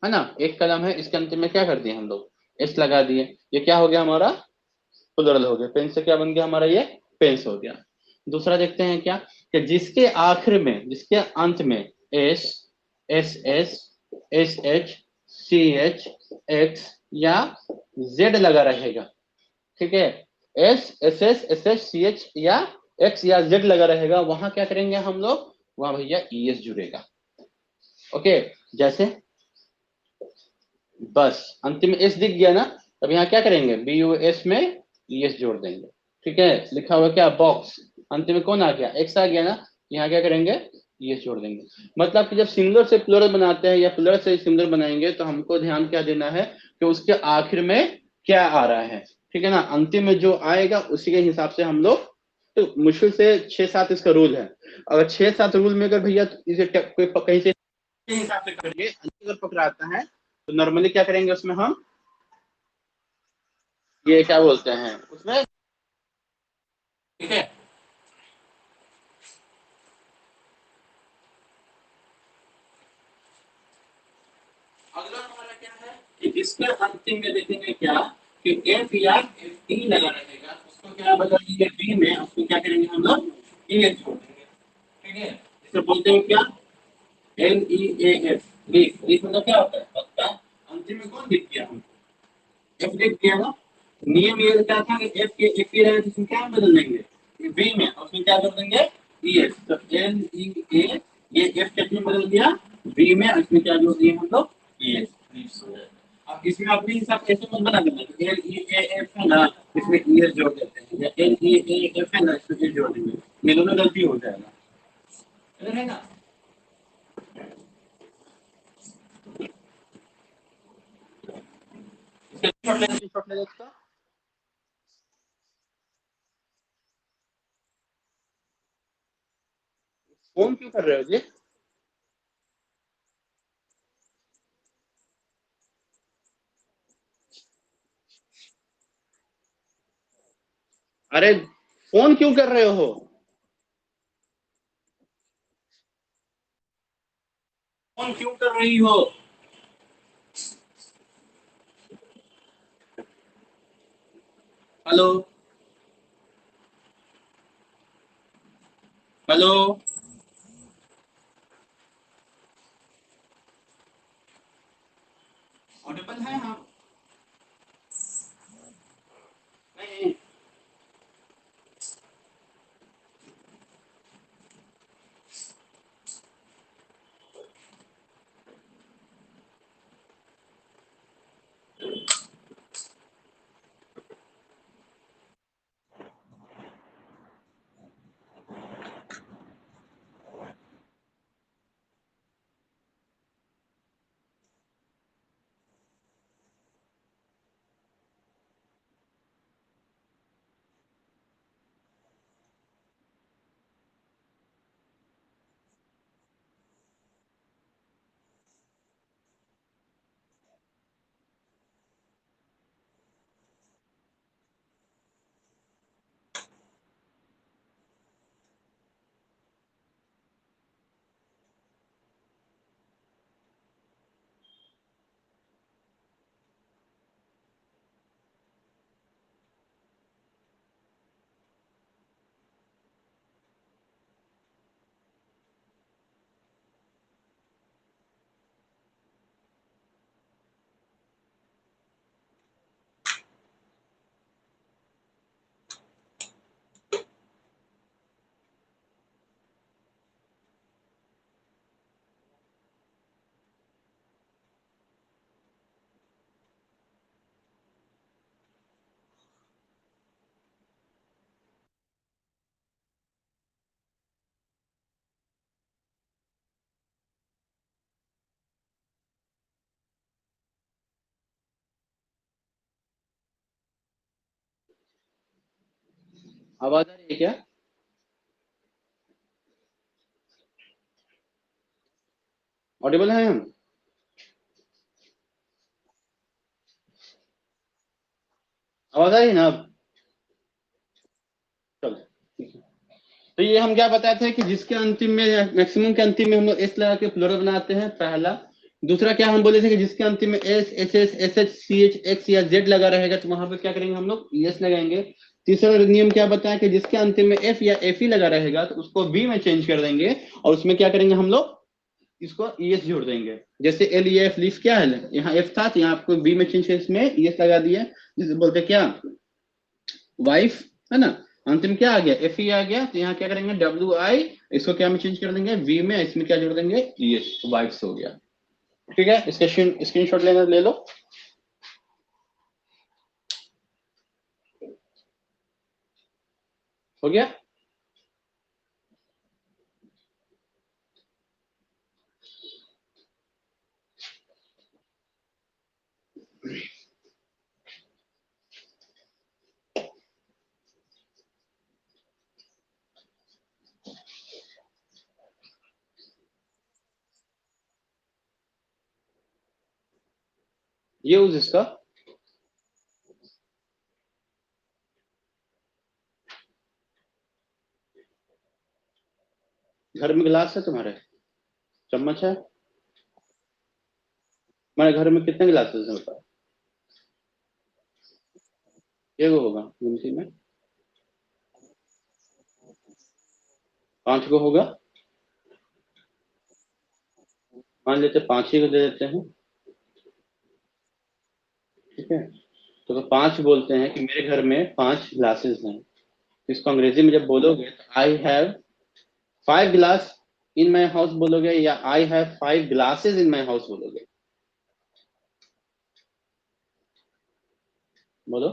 है ना, एक कलम है, इसके अंत में क्या कर दिए हम लोग, एस लगा दिए, ये क्या हो गया हमारा, प्लूरल हो गया, पेन से क्या बन गया हमारा, ये पेन्स हो गया। दूसरा देखते हैं क्या, कि जिसके आखिर में, जिसके अंत में S, S S H, CH, x या जेड लगा रहेगा, ठीक है, SSSH या एक्स या जेड लगा रहेगा, वहां क्या करेंगे हम लोग, वहां भैया ES जुड़ेगा। ओके, जैसे बस अंतिम एस दिख गया ना, तब यहाँ क्या करेंगे, BUS में ES जोड़ देंगे। ठीक है, लिखा हुआ क्या, बॉक्स, अंतिम में कौन आ गया, एक्स आ गया ना, यहाँ क्या करेंगे, ES जोड़ देंगे। मतलब कि जब सिंगुलर से प्लूरल बनाते हैं या प्लूरल से सिंगुलर बनाएंगे, तो हमको ध्यान क्या देना है कि उसके आखिर में क्या आ रहा है। ठीक है ना, अंतिम में जो आएगा उसी के हिसाब से हम लोग, तो मुश्किल से 6-7 इसका रूल है। अगर 6-7 रूल में अगर भैया इसे कोई कहीं से हिसाब से करेंगे, अगर पकड़ाता है तो नॉर्मली क्या करेंगे उसमें हम, ये क्या बोलते हैं उसमें, ठीक है, अगला हमारा क्या है कि इसके अंतिम में देखेंगे क्या, कि एफ या एफ डी लगा रहेगा, उसको क्या बदलेंगे बी में, उसको क्या करेंगे हम लोग, ई एच छोड़ देंगे। ठीक है, इसे बोलते हैं क्या, LEAF, लीफ, लीफ मतलब क्या होता है, पत्ता। अंतिम में कौन दिख गया हमको, एफ दिख गया ना। नियम ये क्या था कि एफ की रहे तो इसमें क्या बदल देंगे, बी में, और उसमें क्या कर देंगे, ई एच, तो LEA, ये एफ कितने बदल दिया, बी में, और इसमें क्या जोड़ दिए हम लोग, ई एच। अब इसमें अपने हिसाब से ऐसे मत बना देना, LEAF है ना, इसमें ई एच जोड़ देते हैं, या LEAF है ना, इसमें ई जोड़ देंगे, ये दोनों गलती हो जाएगा, है ना। इसका शॉर्ट ले इसका, फोन क्यों कर रहे हो जी? अरे फोन क्यों कर रहे हो? फोन क्यों कर रही हो? हेलो? हेलो? ऑडिबल है हाँ? नहीं। आवाज आ रही है क्या? ऑडिबल है हम? आवाज आ रही है ना अब? चलो ठीक है। तो ये हम क्या बताए थे कि जिसके अंतिम में मैक्सिमम के अंतिम में हम लोग एस लगा के प्लूरल बनाते हैं, पहला। दूसरा क्या हम बोले थे कि जिसके अंतिम में S, H S, S H, C H, X या जेड लगा रहेगा तो वहां पे क्या करेंगे हम लोग? यस लगाएंगे। तीसरा नियम क्या बताया कि जिसके अंतिम में एफ या एफ ही लगा रहेगा तो उसको बी में चेंज कर देंगे, और उसमें क्या करेंगे हम लोग? इसको ईएस जोड़ देंगे। जैसे एल ई एफ लीफ क्या है, यहाँ एफ था तो यहाँ आपको बी में चेंज कर इसमें ईएस लगा दिया। जिसे बोलते क्या? वाइफ, है ना? अंतिम क्या आ गया? एफ ई आ गया, तो यहाँ क्या करेंगे? डब्ल्यू आई, इसको क्या में चेंज कर देंगे? वी में। इसमें क्या जोड़ देंगे? ईएस, वाइफ्स हो गया। ठीक है, इसका स्क्रीनशॉट लेना ले लो। हो गया? ये यूज इसका। घर में गिलास है तुम्हारे? चम्मच है? हमारे घर में कितने गिलासेस हैं बताओ? ये वो होगा गिनती में। 5 को होगा। मान लेते 5 ही को दे देते हैं। ठीक है, तो 5 बोलते हैं कि मेरे घर में 5 ग्लासेस हैं। इसको अंग्रेजी में जब बोलोगे तो I have 5 glass in my house बोलोगे, या I have 5 glasses in my house बोलोगे? बोलो।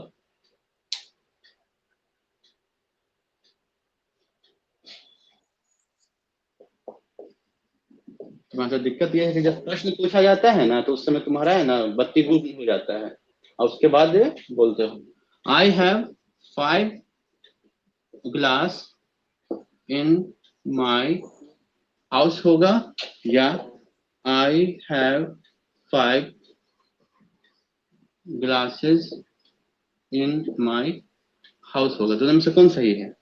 तुम्हारा दिक्कत यह है कि जब प्रश्न पूछा जाता है ना तो उस समय तुम्हारा है ना बत्ती गुल हो जाता है, और उसके बाद बोलते हो I have 5 glass in my house होगा या I have 5 glasses in my house होगा। दोनों में से कौन सही है?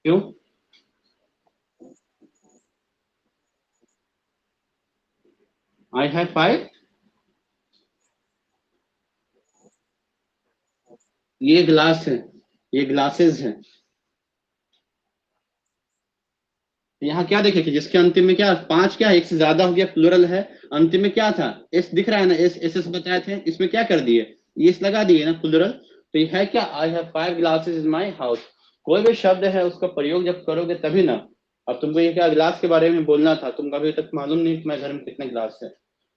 क्यों? आई हैव 5, ये ग्लास है, ये ग्लासेस है। यहाँ क्या देखे कि जिसके अंतिम में क्या 5 क्या है, एक से ज्यादा हो गया, प्लूरल है। अंतिम में क्या था? एस दिख रहा है ना, एस एस एस बताए थे, इसमें क्या कर दिए? ये इस लगा दिए ना, प्लूरल। तो ये है क्या? I have 5 glasses in my house. कोई भी शब्द है उसका प्रयोग जब करोगे तभी ना। अब तुमको ये क्या ग्लास के बारे में बोलना था, तुमको अभी तक मालूम नहीं कि मेरे घर में कितने ग्लास है,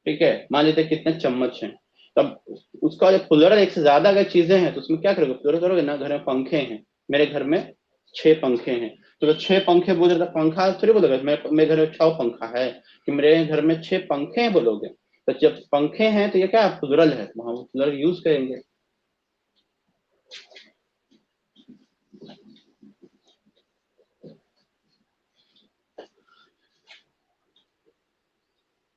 ठीक है, मान लेते कितने चम्मच हैं। तब उसका जब प्लूरल एक से ज्यादा अगर चीजें हैं तो उसमें क्या करोगे? प्लूरल करोगे ना। घर में पंखे हैं, मेरे घर में 6 पंखे हैं। तो जब 6 पंखे बोल रहे, पंखा थोड़ी बोलोगे मेरे घर में 6 पंखा है, कि मेरे घर में 6 पंखे हैं बोलोगे। तो जब पंखे हैं तो ये क्या प्लूरल है, वहां प्लूरल यूज करेंगे।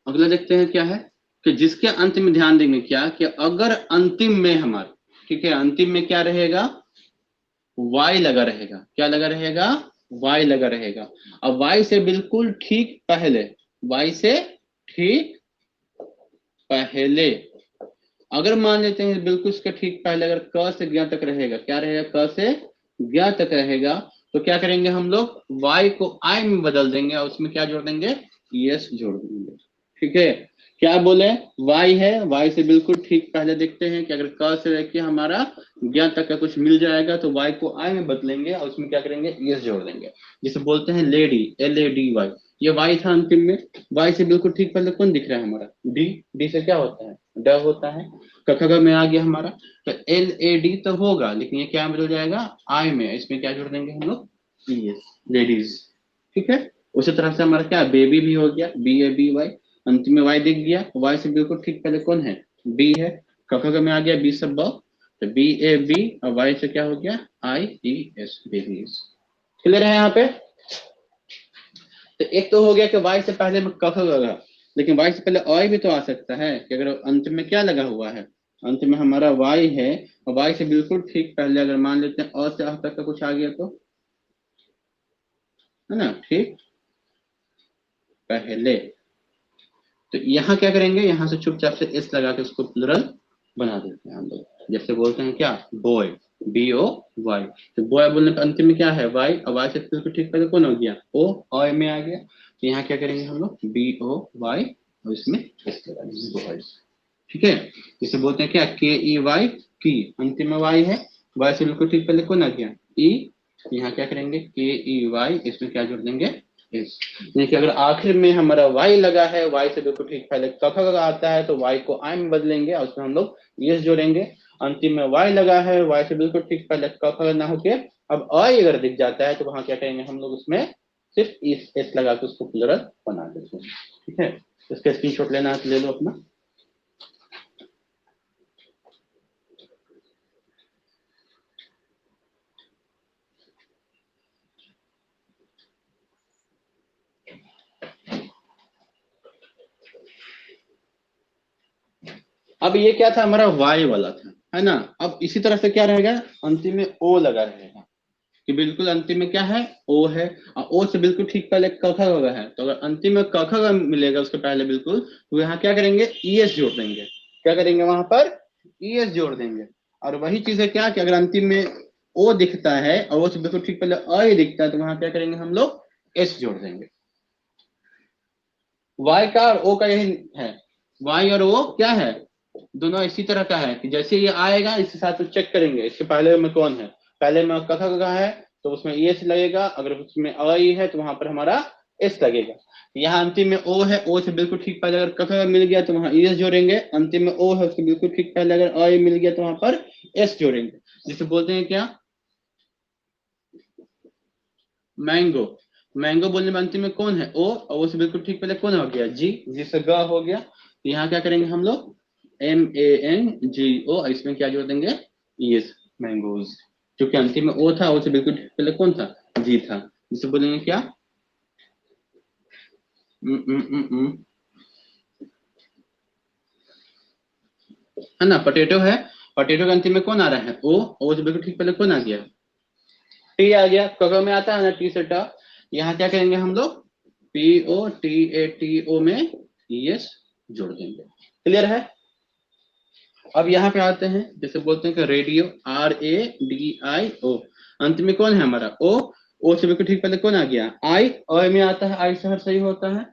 अगला देखते हैं क्या है, कि जिसके अंत में ध्यान देंगे क्या, कि अगर अंतिम में हमारे, ठीक है, अंतिम में क्या रहेगा? वाई लगा रहेगा। क्या लगा रहेगा? वाई लगा रहेगा। अब वाई से बिल्कुल ठीक पहले, वाई से ठीक पहले अगर मान लेते हैं बिल्कुल इसके ठीक पहले अगर क से ज्ञ तक रहेगा, क्या रहेगा? क से ज्ञ तक रहेगा। तो क्या करेंगे हम लोग? y को i में बदल देंगे और उसमें क्या जोड़ देंगे? es जोड़ देंगे। ठीक है, क्या बोले? y है, y से बिल्कुल ठीक पहले देखते हैं कि अगर क से लेके हमारा ज्ञ तक का कुछ मिल जाएगा तो y को i में बदलेंगे और उसमें क्या करेंगे? es जोड़ देंगे। जिसे बोलते हैं लेडी, LADY। ये y था अंतिम में, y से बिल्कुल ठीक पहले कौन दिख रहा है हमारा? d। d से क्या होता है? ड होता है। कखग में आ गया हमारा, तो LAD तो होगा, लेकिन ये क्या बदल जाएगा? आई में। इसमें क्या जोड़ देंगे हम लोग? ES, ladies. ठीक है, उसी तरह से हमारा क्या बेबी भी हो गया, BABY। अंतिम में y दिख गया, y से बिल्कुल ठीक पहले कौन है? b है। कखग में आ गया B से ब, तो BAB और y से क्या हो गया? IES, babies. क्लियर है यहाँ पे? तो एक तो हो गया कि y से पहले में कख लगा, लेकिन y से पहले y भी तो आ सकता है, कि अगर अंत में क्या लगा हुआ है? अंत में हमारा y है, और y से बिल्कुल ठीक पहले अगर मान लेते हैं अ से अ तक का कुछ आ गया तो, है ना, ठीक पहले। तो यहाँ क्या करेंगे? यहाँ से चुपचाप से एस लगा के उसको प्लुरल बना देते हैं हम लोग। जैसे बोलते हैं क्या? Boy, BOY। तो बॉय बोलने पर अंतिम में क्या है? वाई, और वाई से बिल्कुल ठीक पहले कौन हो गया? ओ, ऑय में आ गया। तो यहाँ क्या करेंगे हम लोग? BOY और इसमें एस लगा देंगे, बॉयज। ठीक है, इसे बोलते हैं क्या? KEY, की। अंतिम में वाई है, वाई से बिल्कुल ठीक पहले कौन आ गया? ई। यहाँ क्या करेंगे? KEY, इसमें क्या जोड़ देंगे? इस। देखिए अगर आखिर में हमारा y लगा है, y से बिल्कुल ठीक पहले कख का आता है तो y को i में बदलेंगे और उसमें हम लोग yes जोड़ेंगे। अंतिम में y लगा है, y से बिल्कुल ठीक पहले कख ना होके अब i अगर दिख जाता है तो वहां क्या करेंगे हम लोग? उसमें सिर्फ इस s लगा के उसको प्लुरल बना देते हैं। ठीक है, इसका स्क्रीनशॉट लेना है तो ले लो अपना। अब ये क्या था? हमारा y वाला था, है ना। अब इसी तरह से क्या रहेगा? अंतिम में o लगा रहेगा, कि बिल्कुल अंतिम में क्या है? ओ है, और ओ से बिल्कुल ठीक पहले कख होगा है। तो अगर अंतिम में कख मिलेगा उसके पहले बिल्कुल, तो यहाँ क्या करेंगे? ES जोड़ देंगे। क्या करेंगे? वहां पर ES जोड़ देंगे। और वही चीज है क्या, कि अगर अंतिम में ओ दिखता है और ओ से बिल्कुल ठीक पहले अ ही दिखता है तो वहां क्या करेंगे हम लोग? S जोड़ देंगे। Y का और O का यही है, Y और O क्या है? दोनों इसी तरह का है, कि जैसे ये आएगा इसके साथ चेक करेंगे इसके पहले में कौन है। पहले में कख का है तो उसमें ES लगेगा, अगर उसमें अ ई है तो वहां पर हमारा S लगेगा। यहाँ अंतिम में O है, O से बिल्कुल ठीक पहले अगर कख मिल गया तो वहां ES जोड़ेंगे। अंतिम में O है, उसके बिल्कुल ठीक पहले अगर अ ई मिल गया तो वहां पर S जोड़ेंगे। जिसे बोलते हैं क्या? मैंगो। मैंगो बोलने में अंतिम में कौन है? ओ, और वो से बिल्कुल ठीक पहले कौन हो गया? जी, जिससे ग हो गया। तो यहाँ क्या करेंगे हम लोग? MANGO, इसमें क्या जोड़ देंगे? Yes, mangoes. जो कि अंतिम में ओ था, ओ से बिल्कुल पहले कौन था, जी था, जिसे बोलेंगे क्या, है ना, पोटैटो है, पोटैटो के अंतिम में कौन आ रहा है, ओ से बिल्कुल ठीक पहले कौन आ गया, टी आ गया, कगो में आता है ना टी से टा, यहाँ क्या करेंगे हम लोग, POTATO में ES जोड़ देंगे। क्लियर है। अब यहाँ पे आते हैं, जैसे बोलते हैं कि रेडियो, RADIO, अंत में कौन है हमारा, ओ से बिल्कुल ठीक पहले कौन आ गया, आई, और में आता है, आई से हर सही होता है,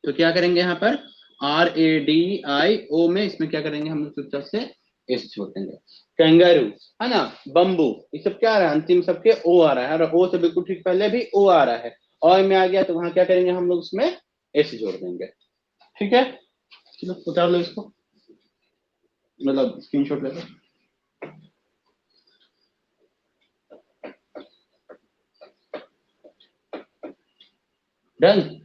तो क्या करेंगे यहाँ पर, RADIO में इसमें क्या करेंगे हम लोग चुपचाप से एस छोड़ देंगे। कैंगारू, है ना, बम्बू, ये सब क्या आ रहा है, अंतिम सबके ओ आ रहा है, और ओ से बिल्कुल ठीक पहले भी ओ आ रहा है, और में आ गया तो वहां क्या करेंगे हम लोग, उसमें एस जोड़ देंगे। ठीक है, चलो उतार लो इसको, मतलब स्क्रीनशॉट ले लो। डन।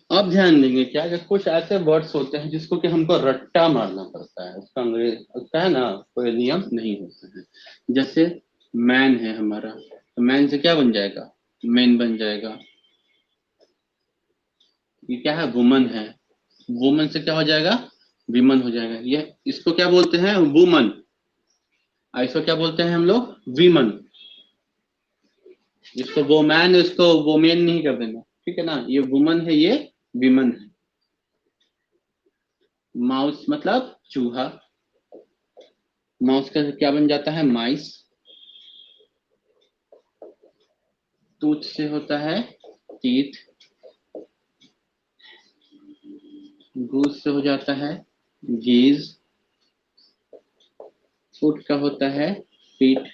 अब ध्यान देंगे क्या, कि कुछ ऐसे वर्ड्स होते हैं जिसको कि हमको रट्टा मारना पड़ता है, उसका अंग्रेज उसका है ना कोई नियम नहीं होता है। जैसे मैन है हमारा, तो मैन से क्या बन जाएगा, मैन बन जाएगा। ये क्या है, वुमन है, वुमन से क्या हो जाएगा, विमन हो जाएगा। ये इसको क्या बोलते हैं, वुमन, इसको क्या बोलते हैं हम लोग, विमन। इसको वो मैन, इसको वोमेन नहीं कर देना, ठीक है ना, ये वुमन है, ये विमन है। माउस मतलब चूहा, माउस का क्या बन जाता है, माइस। टूथ से होता है टीथ, गूस से हो जाता है गीज, फुट का होता है फीट,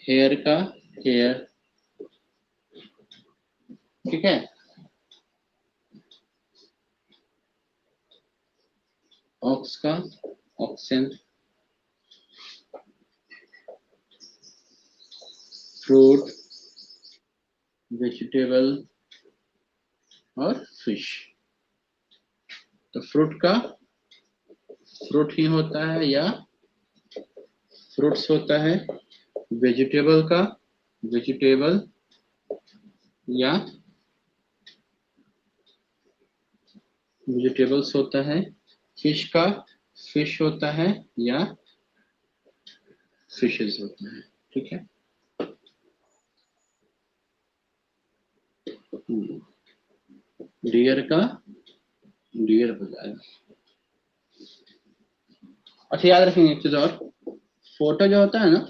हेयर का हेयर, ठीक है। ऑक्स का ऑक्सन, फ्रूट, वेजिटेबल और फिश। तो फ्रूट का फ्रूट ही होता है या फ्रूट्स होता है, वेजिटेबल का वेजिटेबल या वेजिटेबल्स होता है, फिश का फिश होता है या फिशेस होता है, ठीक है। डियर का डियर हो जाएगा। अच्छा याद रखेंगे एक चीज और, फोटो जो होता है ना,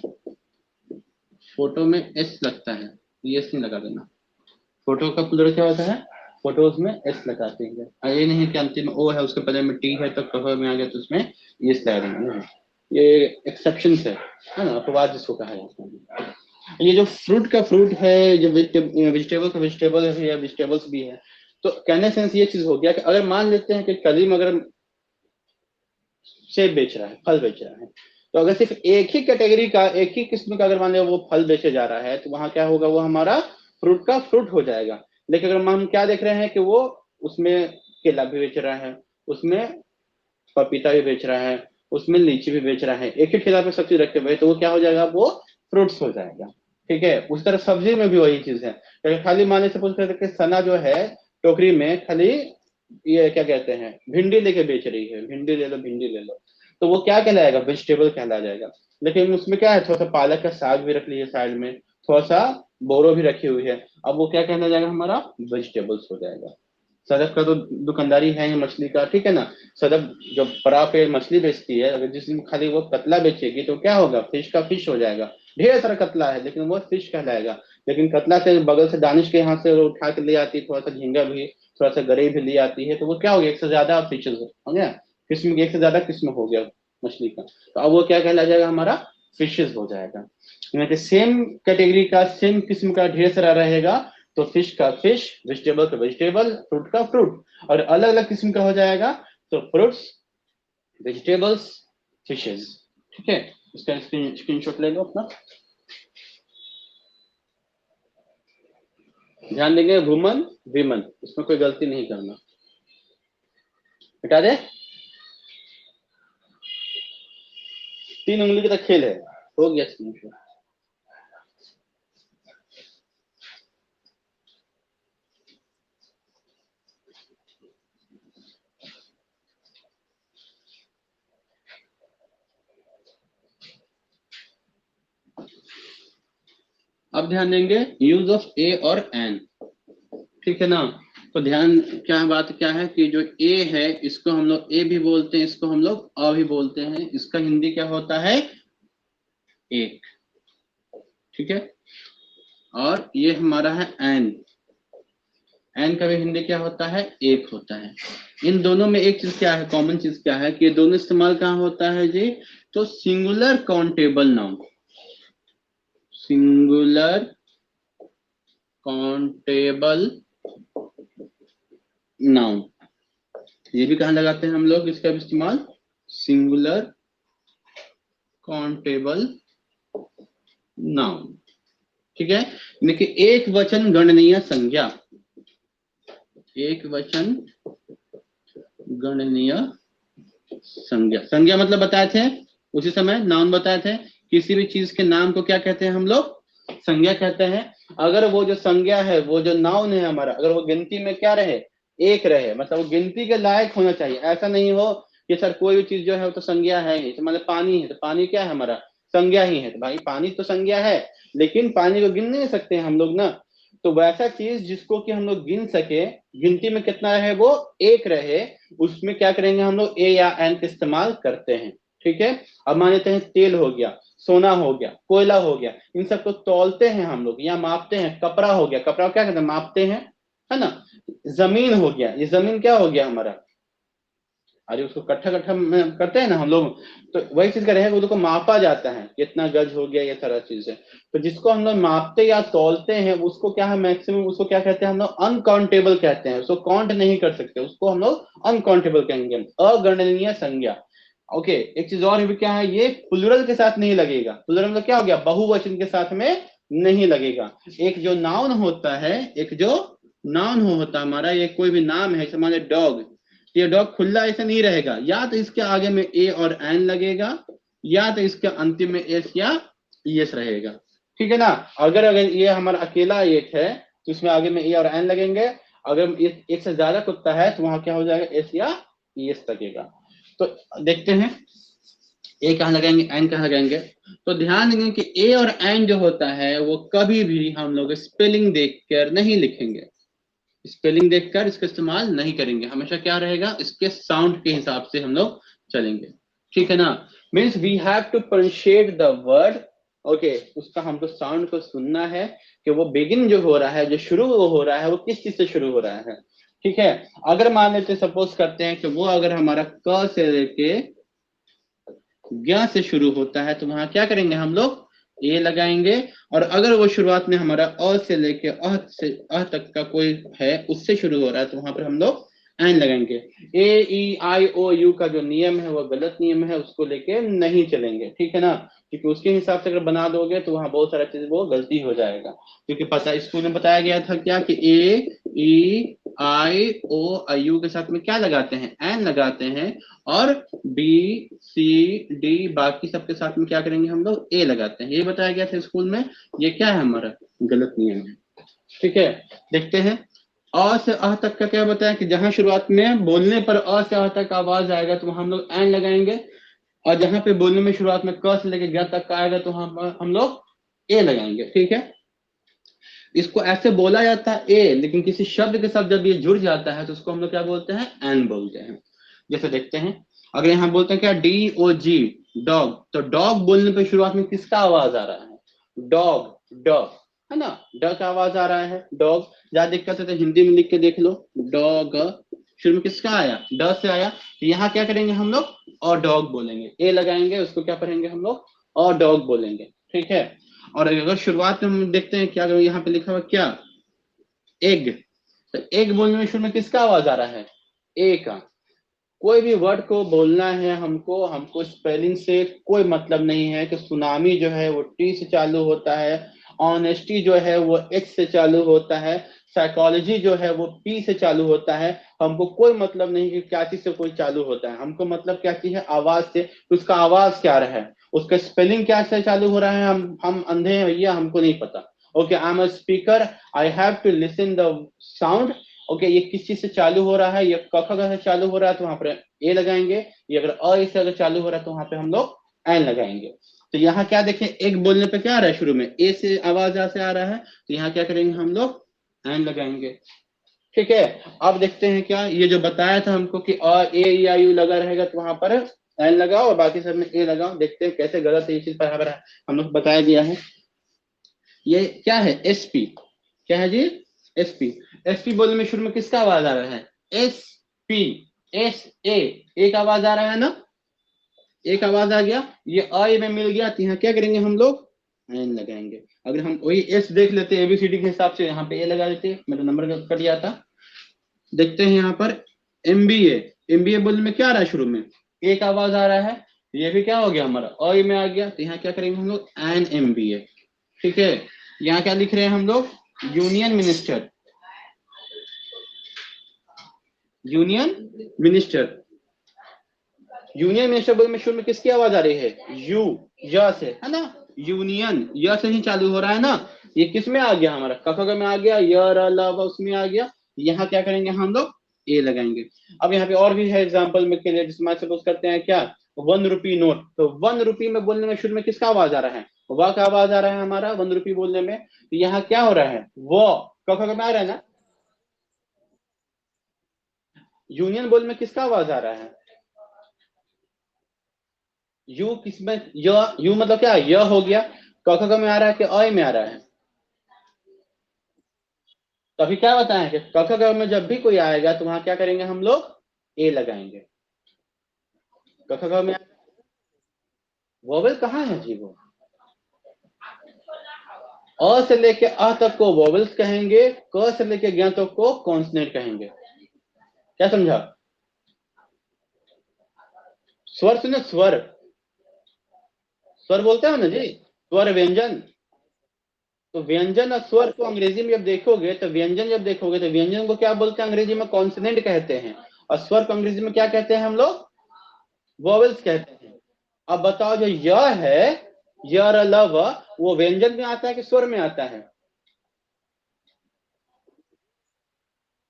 फोटो में एस लगता है, एस नहीं लगा देना। फोटो का प्लूरल क्या होता है, फोटोज में एस लगाते हैं, ये नहीं कि अंतिम में ओ है उसके पहले में टी है तो कवर में आ गया तो उसमें एस लगा देंगे, ये एक्सेप्शन है ना, अपवाद जिसको कहा जाता है। ये जो फ्रूट का फ्रूट है, जो वेजिटेबल का वेजिटेबल है या वेजिटेबल्स भी है, तो कहने सेंस ये चीज हो गया कि अगर मान लेते हैं कि कलीम अगर सेब बेच रहा है, फल बेच रहा है, तो अगर सिर्फ एक ही कैटेगरी का, एक ही किस्म का अगर मान लिया वो फल बेचे जा रहा है, तो वहां क्या होगा, वो हमारा फ्रूट का फ्रूट हो जाएगा। लेकिन अगर हम क्या देख रहे हैं कि वो उसमें केला भी बेच रहा है, उसमें पपीता भी बेच रहा है, उसमें लीची भी बेच रहा है, एक ही ठेला पे सब चीज रखे हुए, तो वो क्या हो जाएगा, वो फ्रूट्स हो जाएगा। ठीक है, उस तरह सब्जी में भी वही चीज है, तो खाली मान लीजिए सपोज करते हैं सना जो है टोकरी में खाली ये क्या कहते हैं भिंडी लेके बेच रही है, भिंडी ले लो भिंडी ले लो, तो वो क्या कहलाएगा, वेजिटेबल कहला जाएगा। लेकिन उसमें क्या है, थोड़ा सा पालक का साग भी रख लीजिए साइड में, थोड़ा सा बोरो भी रखी हुई है, अब वो क्या कहना जाएगा, हमारा वेजिटेबल्स हो जाएगा। सदफ का तो दुकानदारी है ही मछली का, ठीक है ना, सदफ जो बड़ा पे मछली बेचती है, अगर जिस दिन खाली वो कतला बेचेगी तो क्या होगा, फिश का फिश हो जाएगा। ढेर सारा कतला है लेकिन वो फिश कहलाएगा। लेकिन कतला से बगल से दानिश के यहाँ से वो उठा के ले आती है, थोड़ा सा झींगा भी, थोड़ा सा गरई भी ले आती है, तो वो क्या हो गया, एक से ज्यादा फिशेज हो गया, किस्म एक से ज्यादा किस्म हो गया मछली का, तो अब वो क्या कहला जाएगा, हमारा फिशेस हो जाएगा। यानी कि सेम कैटेगरी का, सेम किस्म का ढेर सारा रहेगा तो फिश का फिश, वेजिटेबल का वेजिटेबल, फ्रूट का फ्रूट। और अलग अलग किस्म का हो जाएगा तो फ्रूट्स, वेजिटेबल्स, फिशेस। ठीक है, इसका स्क्रीनशॉट ले लो अपना। ध्यान देंगे वुमन विमन, इसमें कोई गलती नहीं करना। हटा दे, 3 उंगली का खेल है। हो गया स्क्रीनशॉट। अब ध्यान देंगे यूज ऑफ ए और एन। ठीक है ना, तो ध्यान क्या बात क्या है कि जो ए है इसको हम लोग ए भी बोलते हैं, इसको हम लोग अ भी बोलते हैं। इसका हिंदी क्या होता है? एक। ठीक है, और ये हमारा है एन। एन का भी हिंदी क्या होता है? एक होता है। इन दोनों में एक चीज क्या है, कॉमन चीज क्या है कि ये दोनों इस्तेमाल कहाँ होता है जी? तो singular countable noun, singular countable noun, ये भी कहाँ लगाते हैं हम लोग इसका इस्तेमाल? Singular countable noun. ठीक है, देखिए एक वचन गणनीय संज्ञा, एक वचन गणनीय संज्ञा। संज्ञा मतलब बताए थे उसी समय, नाउन बताए थे। किसी भी चीज के नाम को क्या कहते हैं हम लोग? संज्ञा कहते हैं। अगर वो जो संज्ञा है, वो जो नाउन है हमारा, अगर वो गिनती में क्या रहे? एक रहे, मतलब वो गिनती के लायक होना चाहिए। ऐसा नहीं हो कि सर कोई भी चीज जो है वो तो संज्ञा है ही, तो मतलब पानी है तो पानी क्या है हमारा? संज्ञा ही है। तो भाई पानी तो संज्ञा है, लेकिन पानी को गिन नहीं सकते हम लोग ना। तो वैसा चीज जिसको कि हम लोग गिन सके, गिनती में कितना रहे? वो एक रहे, उसमें क्या करेंगे हम लोग? ए या एन का इस्तेमाल करते हैं। ठीक है, अब मान लेते हैं तेल हो गया, सोना हो गया, कोयला हो गया, इन सबको तौलते हैं हम लोग या मापते हैं। कपड़ा हो गया, कपड़ा क्या कहते हैं? मापते हैं, है ना। जमीन हो गया, ये जमीन क्या हो गया हमारा? अरे उसको कट्ठा कट्ठा में करते हैं ना हम लोग, तो वही चीज का रहेगा, उसको मापा जाता है कितना गज हो गया, ये सारा चीज है। तो जिसको हम लोग मापते या तौलते हैं उसको क्या है? मैक्सिमम उसको क्या कहते हैं हम लोग? अनकाउंटेबल कहते हैं। उसको काउंट नहीं कर सकते, उसको हम लोग अनकाउंटेबल कहेंगे, अगणनीय संज्ञा। ओके, एक चीज और भी क्या है, ये प्लुरल के साथ नहीं लगेगा। प्लुरल मतलब क्या हो गया? बहुवचन के साथ में नहीं लगेगा। एक जो नाउन होता है, एक जो नाउन होता है हमारा, ये कोई भी नाम है, जैसे डॉग, ये डॉग खुला ऐसे नहीं रहेगा, या तो इसके आगे में ए और एन लगेगा, या तो इसके अंतिम में एस या ईएस रहेगा। ठीक है ना। अगर अगर ये हमारा अकेला एक है तो इसमें आगे में ए और एन लगेंगे। अगर एक से ज्यादा कुत्ता है तो वहां क्या हो जाएगा? एस या ईएस लगेगा। तो देखते हैं ए कहाँ लगाएंगे, एन कहाँ लगाएंगे। तो ध्यान देंगे कि ए और एन जो होता है वो कभी भी हम लोग स्पेलिंग देखकर नहीं लिखेंगे, स्पेलिंग देखकर इसका इस्तेमाल नहीं करेंगे। हमेशा क्या रहेगा? इसके साउंड के हिसाब से हम लोग चलेंगे। ठीक है ना, means we have to pronunciate the word. Okay, उसका हमको साउंड को सुनना है कि वो बिगिन जो हो रहा है, जो शुरू वो हो रहा है, वो किस चीज से शुरू हो रहा है। ठीक है, अगर मान लेते सपोज करते हैं कि वो अगर हमारा क से लेके ज्ञ से शुरू होता है तो वहां क्या करेंगे हम लोग? ए लगाएंगे। और अगर वो शुरुआत में हमारा अ से लेके अ तक का कोई है, उससे शुरू हो रहा है, तो वहां पर हम लोग एन लगाएंगे। ए ई आई ओ यू का जो नियम है वो गलत नियम है, उसको लेके नहीं चलेंगे। ठीक है ना, क्योंकि उसके हिसाब से अगर बना दोगे तो वहां बहुत सारा चीज वो गलती हो जाएगा। क्योंकि पता स्कूल में बताया गया था क्या कि ए ई आई ओ यू के साथ में क्या लगाते हैं? एन लगाते हैं। और बी सी डी बाकी सबके साथ में क्या करेंगे हम लोग? ए लगाते हैं। ये बताया गया था स्कूल में, ये क्या है हमारा? गलत नियम है। ठीक है, देखते हैं अ से अ तक का क्या बताया कि जहां शुरुआत में बोलने पर अ से अ तक आवाज आएगा तो हम लोग एन लगाएंगे। और जहां पे बोलने में शुरुआत में क से लेकर ग तक का आएगा तो हम लोग ए लगाएंगे। ठीक है, इसको ऐसे बोला जाता है ए, लेकिन किसी शब्द के साथ जब ये जुड़ जाता है तो उसको हम लोग क्या बोलते हैं? एन बोलते हैं। जैसे देखते हैं, अगर यहाँ बोलते हैं क्या? डी ओ जी, डॉग, तो डॉग बोलने पे शुरुआत में किसका आवाज आ रहा है? डॉग, डॉग, है ना, ड का आवाज आ रहा है। डॉग, ज्यादा दिक्कत है तो हिंदी में लिख के देख लो। डॉग शुरू में किसका आया? ड से आया। तो यहाँ क्या करेंगे हम लोग? और डॉग बोलेंगे, ए लगाएंगे, उसको क्या पढ़ेंगे हम लोग? और डॉग बोलेंगे, ठीक है। और अगर शुरुआत में हम देखते हैं क्या यहाँ पे लिखा हुआ क्या, एग, तो एग बोलने में शुरू में किसका आवाज आ रहा है, ए का। कोई भी वर्ड को बोलना है हमको, हमको स्पेलिंग से कोई मतलब नहीं है कि सुनामी जो है वो टी से चालू होता है, ऑनेस्टी जो है वो एच से चालू होता है, साइकोलॉजी जो है वो पी से चालू होता है। हमको कोई मतलब नहीं कि क्या चीज से कोई चालू होता है, हमको मतलब क्या चीज है, आवाज से। उसका आवाज क्या रहा है, उसका स्पेलिंग क्या से चालू हो रहा है, हम अंधे हैं भैया, हमको नहीं पता। Okay, I am a speaker, I have to listen the sound. Okay, ये किस चीज से चालू हो रहा है, ये क ख ग से चालू हो रहा है तो वहां पर ए लगाएंगे। ये अगर अ से अगर चालू हो रहा है तो वहां पे हम लोग एन लगाएंगे। तो यहाँ क्या देखें, एक बोलने पे क्या आ रहा है, शुरू में ए से आवाज आ से आ रहा है, तो यहाँ क्या करेंगे हम लोग, एन लगाएंगे, ठीक है। अब देखते हैं क्या, ये जो बताया था हमको कि अ ए या यू लगा रहेगा तो वहां पर एन लगाओ और बाकी सब में ए लगाओ। देखते हैं कैसे गलत है, ये चीज बराबर है, हम लोग बताया गया है। ये क्या है, एस पी, क्या है जी, एस पी। एस पी बोलने में शुरू में किसका आवाज आ रहा है, एस पी, एस ए, एक आवाज आ रहा है ना, एक आवाज आ गया, ये अ में मिल गया तो यहाँ क्या करेंगे हम लोग, एन लगाएंगे। अगर हम वही एस देख लेते एबीसीडी के हिसाब से, यहाँ पे ए लगा देते, मेरा नंबर कट गया था। देखते हैं यहाँ पर एमबीए, एमबीए बोलने में क्या आ रहा है, शुरू में एक आवाज आ रहा है, ये भी क्या हो गया हमारा अ में आ गया, तो यहाँ क्या करेंगे हम लोग, एन एमबीए, ठीक है। यहाँ क्या लिख रहे हैं हम लोग, union minister, union minister. Union minister बोलने में शुरू में किसकी आवाज आ रही है, यू, या से, है ना, यूनियन या से ही चालू हो रहा है ना। ये किस में आ गया हमारा, क में आ गया, य र ल व उसमें आ गया। यहाँ क्या करेंगे हम लोग, ए लगाएंगे। अब यहाँ पे और भी है एग्जाम्पल में के लिए, जिसमें सपोज करते हैं क्या, 1 रुपी नोट, तो 1 रुपी में बोलने में शुरू में किसका आवाज आ रहा है, व का आवाज आ रहा है हमारा 1 रुपी बोलने में। तो यहाँ क्या हो रहा है, वो क में आ रहा है ना। यूनियन बोलने में किसका आवाज आ रहा है, यू किसमें, यू मतलब क्या, य हो गया, क में आ रहा है कि अ में आ रहा है। तो अभी क्या बताएं कि क में जब भी कोई आएगा तो वहां क्या करेंगे हम लोग, ए लगाएंगे। में वोवेल कहाँ है जी, वो अ से लेके अ तक को वोवेल्स कहेंगे, क से लेके ज्ञ तक को कॉन्सनेंट कहेंगे। क्या समझा, स्वर सुने, स्वर, स्वर बोलते हो ना जी, स्वर व्यंजन। तो व्यंजन और स्वर को अंग्रेजी में जब देखोगे, तो व्यंजन जब देखोगे तो व्यंजन को क्या बोलते हैं अंग्रेजी में, कॉन्सोनेंट कहते हैं। और स्वर को अंग्रेजी में क्या कहते हैं हम लोग, वोवेल्स कहते हैं। अब बताओ जो य है, य र ल व, वो व्यंजन में आता है कि स्वर में आता है,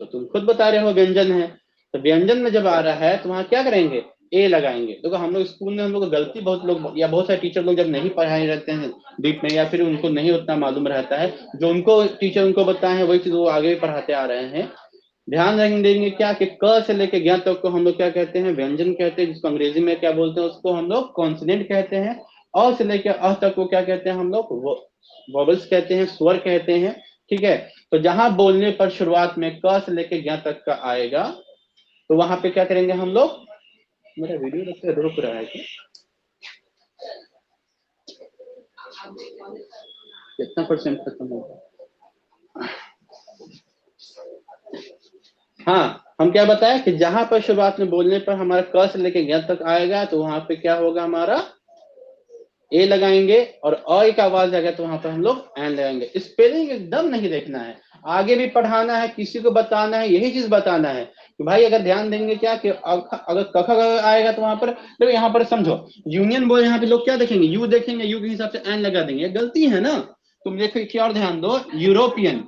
तो तुम खुद बता रहे हो व्यंजन है। तो व्यंजन में जब आ रहा है तो वहां क्या करेंगे, ए लगाएंगे। देखो हम लोग स्कूल में, हम लोग गलती, बहुत लोग या बहुत सारे टीचर लोग जब नहीं पढ़ाए रहते हैं डीप में, या फिर उनको नहीं उतना मालूम रहता है, जो उनको टीचर उनको बताए हैं वही चीज वो आगे भी पढ़ाते आ रहे हैं। ध्यान देंगे क्या कि क से लेके ज्ञ तक को हम लोग क्या कहते हैं, व्यंजन कहते हैं, जिसको अंग्रेजी में क्या बोलते हैं, उसको हम लोग कॉन्सोनेंट कहते हैं। अ से लेके अ तक को क्या कहते हैं हम लोग, वोवेल्स कहते हैं, स्वर कहते हैं, ठीक है। तो जहां बोलने पर शुरुआत में क से लेके ज्ञ तक का आएगा, तो वहां पे क्या करेंगे हम लोग, मेरा वीडियो लगता है रुक रहा है क्या, कितना परसेंट खत्म होगा। हाँ, हम क्या बताएं कि जहां पर शुरुआत में बोलने पर हमारा क से लेके ज्ञ तक आएगा, तो वहां पे क्या होगा हमारा, ए लगाएंगे। और अ का आवाज आएगा तो वहां पर हम लोग एन लगाएंगे। स्पेलिंग एकदम नहीं देखना है, आगे भी पढ़ाना है, किसी को बताना है, यही चीज बताना है कि भाई अगर ध्यान देंगे क्या कि अगर क ख आएगा तो वहां पर, तो यहाँ पर समझो, यूनियन बोल, यहाँ पे लोग क्या देखेंगे, यू देखेंगे, यू के हिसाब से एन लगा देंगे, गलती है ना। तुम देखो क्या और ध्यान दो, यूरोपियन,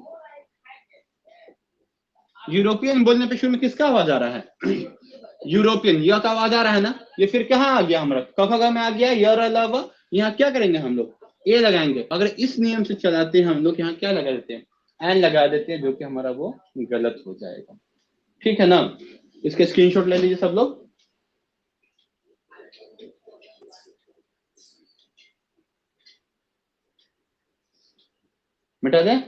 यूरोपियन बोलने पे शुरू में किसका आवाज आ रहा है, यूरोपियन, यह का आवाज आ रहा है ना। ये फिर कहाँ आ गया हमारा, क में आ गया, यर अलावा यहाँ क्या करेंगे हम लोग, ए लगाएंगे। अगर इस नियम से चलाते हैं हम लोग, यहाँ क्या लगा देते हैं, एन लगा देते हैं, जो कि हमारा वो गलत हो जाएगा, ठीक है ना। इसके स्क्रीनशॉट ले लीजिए सब लोग, मिटा दें,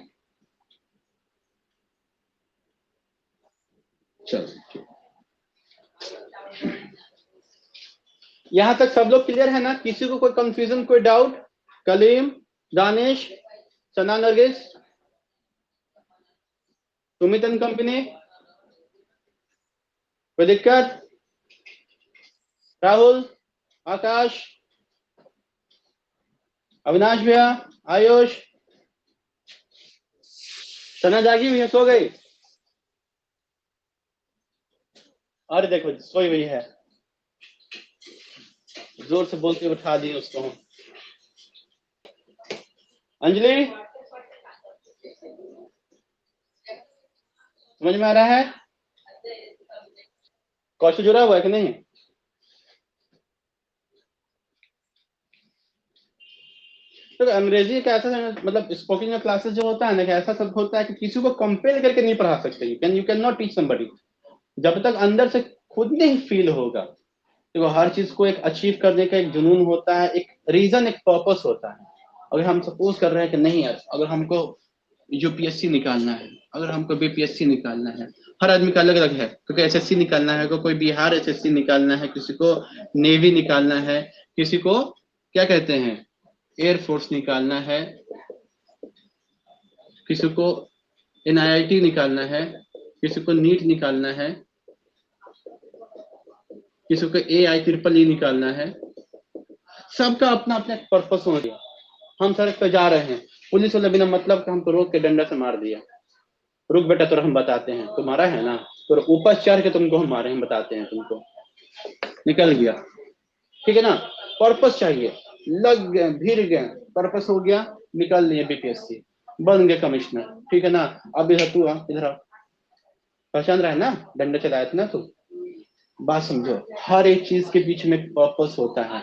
चलो। यहाँ तक सब लोग क्लियर है ना? किसी को कोई कंफ्यूजन, कोई doubt? Kaleem, Danish, Sana, Nargis, Sumit and company, कोई दिक्कत? राहुल, आकाश, अविनाश भैया, आयुष, सना जागी हुई है, सो गई? अरे देखो सोई हुई है, जोर से बोल के उठा दी उसको। अंजलि, समझ में आ रहा है? कौशल जुड़ा हुआ है कि नहीं? तो अंग्रेजी का ऐसा मतलब स्पोकन में क्लासेस जो होता है ना, ऐसा सब होता है कि किसी को कंपेल करके नहीं पढ़ा सकते। You can not teach somebody जब तक अंदर से खुद नहीं फील होगा। देखो हर चीज को एक अचीव करने का एक जुनून होता है, एक रीजन, एक पर्पस होता है। अगर हम सपोज कर रहे हैं कि नहीं यार, अगर हमको यूपीएससी निकालना है, अगर हमको बीपीएससी निकालना है, हर आदमी का अलग अलग है। क्योंकि एसएससी निकालना है, कोई बिहार एसएससी निकालना है, किसी को नेवी निकालना है, किसी को क्या कहते हैं एयरफोर्स निकालना है, किसी को एनआईआईटी निकालना है, किसी को नीट निकालना है, किसी को AIEEE निकालना है। सबका अपना अपना पर्पस हो गया। हम सड़क पे जा रहे हैं, पुलिस वाले बिना मतलब का हमको रोक के डंडा से मार दिया। रुक बेटा, तो हम बताते हैं, तुम्हारा है ना, तो ऊपर चढ़ के तुमको हम मारे, हम बताते हैं तुमको। निकल गया, ठीक है ना? पर्पस चाहिए, लग गए, भिड़ गए, पर्पस हो गया, निकल लिए बीपीएससी, बन गए कमिश्नर, ठीक है ना? अब इधर तू इधर पहचान रहा है ना, डंडा चलाया था ना तू। बात समझो, हर एक चीज के बीच में पर्पस होता है।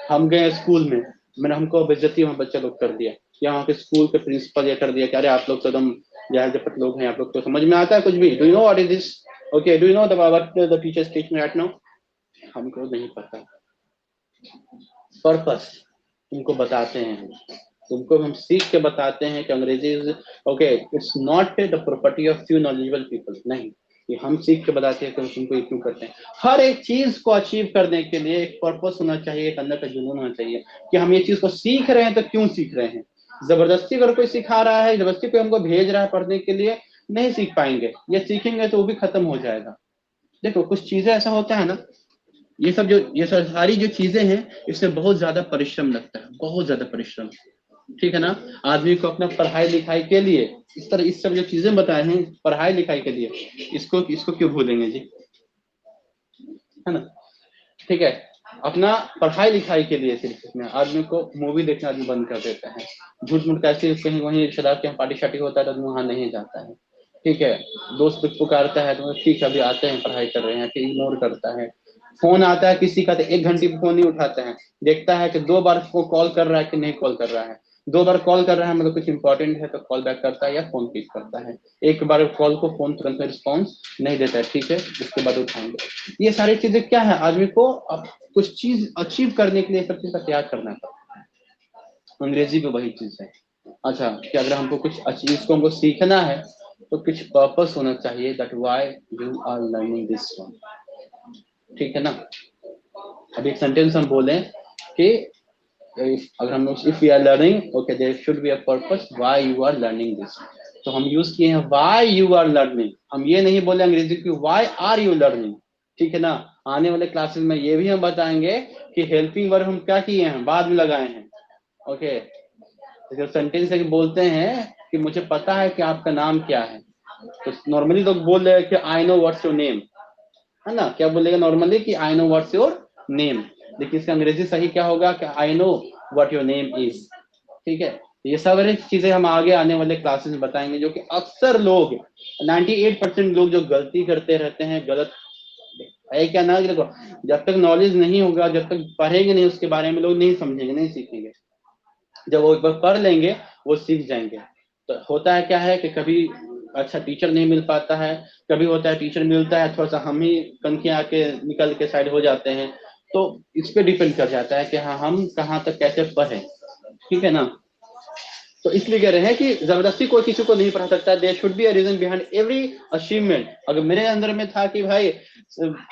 हम गए स्कूल में, मैंने हमको बेइज्जती वहां बच्चा लोग कर दिया, या वहाँ के स्कूल के प्रिंसिपल ये कर दिया कि अरे आप लोग तो एकदम जपत लोग हैं, आप लोग तो समझ में आता है कुछ भी? Do you know what is this? Okay, do you know what the teachers teach me right now? हमको नहीं पता। पर्पस तुमको बताते हैं, तुमको हम सीख के बताते हैं कि अंग्रेजी is okay, it's not the property of few knowledgeable people. नहीं, ये हम सीख के बताते हैं कि तुमको ये क्यों करते हैं। हर एक चीज को अचीव करने के लिए एक पर्पस होना चाहिए, एक अंदर का जुनून होना चाहिए कि हम ये चीज को सीख रहे हैं तो क्यों सीख रहे हैं। जबरदस्ती अगर कोई सिखा रहा है, जबरदस्ती कोई हमको भेज रहा है पढ़ने के लिए, नहीं सीख पाएंगे। ये सीखेंगे तो वो भी खत्म हो जाएगा। देखो कुछ चीजें ऐसा होता है ना, ये सारी जो चीजें हैं, इसमें बहुत ज्यादा परिश्रम लगता है, बहुत ज्यादा परिश्रम, ठीक है ना? आदमी को अपना पढ़ाई लिखाई के लिए इस तरह इस सब जो चीजें बताए हैं पढ़ाई लिखाई के लिए, इसको इसको क्यों भूलेंगे जी, है ना? ठीक है, अपना पढ़ाई लिखाई के लिए सिर्फ इसमें आदमी को मूवी देखना आदमी बंद कर देता है। झूठ मूठ कैसे कहीं वहीं रिश्तेदार के यहाँ पार्टी शार्टी होता है तो आदमी वहां नहीं जाता है, ठीक है? दोस्त पुकारता है तो ठीक है अभी आते हैं, पढ़ाई कर रहे हैं, फिर इग्नोर करता है। फोन आता है किसी का तो 1 घंटे फोन नहीं उठाता है, देखता है कि 2 बार वो कॉल कर रहा है कि नहीं कॉल कर रहा है। 2 बार कॉल कर रहा है मतलब कुछ इंपॉर्टेंट है तो कॉल बैक करता है या फोन पिक करता है। एक बार कॉल को फोन तुरंत में रिस्पॉन्स नहीं देता है, ठीक है, उसके बाद उठाएंगे। ये सारी चीजें क्या है, आदमी को अब कुछ चीज अचीव करने के लिए सब चीज का त्याग करना पड़ता है। अंग्रेजी में वही चीज है। अच्छा, कि अगर हमको कुछ चीज को हमको सीखना है तो कुछ पर्पस होना चाहिए, that why you are learning this one, ठीक है ना? अब एक सेंटेंस हम बोले कि अगर हम if we are learning, okay there should be a purpose why you are learning this, तो हम यूज किए हैं व्हाई यू आर लर्निंग। हम ये नहीं बोले अंग्रेजी की व्हाई आर यू लर्निंग, ठीक है ना? आने वाले क्लासेस में ये भी हम बताएंगे कि हेल्पिंग वर्ब हम क्या किए हैं, बाद में लगाए हैं। ओके, जब सेंटेंस है कि बोलते हैं कि मुझे पता है कि आपका नाम क्या है, तो नॉर्मली लोग बोल रहे हैं कि I know what's your name, है ना? क्या बोलेगा नॉर्मली कि I know what's your name, लेकिन इसका अंग्रेजी सही क्या होगा कि I know what your name is, ठीक है? ये सारी चीजें हम आगे आने वाले क्लासेस में बताएंगे, जो कि अक्सर लोग 98% लोग जो गलती करते रहते हैं, गलत है क्या ना। देखो जब तक नॉलेज नहीं होगा, जब तक पढ़ेंगे नहीं उसके बारे में, लोग नहीं समझेंगे, नहीं सीखेंगे। जब वो एक बार पढ़ लेंगे वो सीख जाएंगे। तो होता है क्या है कि कभी अच्छा टीचर नहीं मिल पाता है, कभी होता है टीचर मिलता है, थोड़ा सा हम ही कनके आके निकल के साइड हो जाते हैं। तो इस पे डिपेंड कर जाता है कि हाँ हम कहाँ तक कैसे पढ़े, ठीक है ना? तो इसलिए कह रहे हैं कि जबरदस्ती कोई किसी को नहीं पढ़ा सकता। There should be a reason behind every achievement. अगर मेरे अंदर में था कि भाई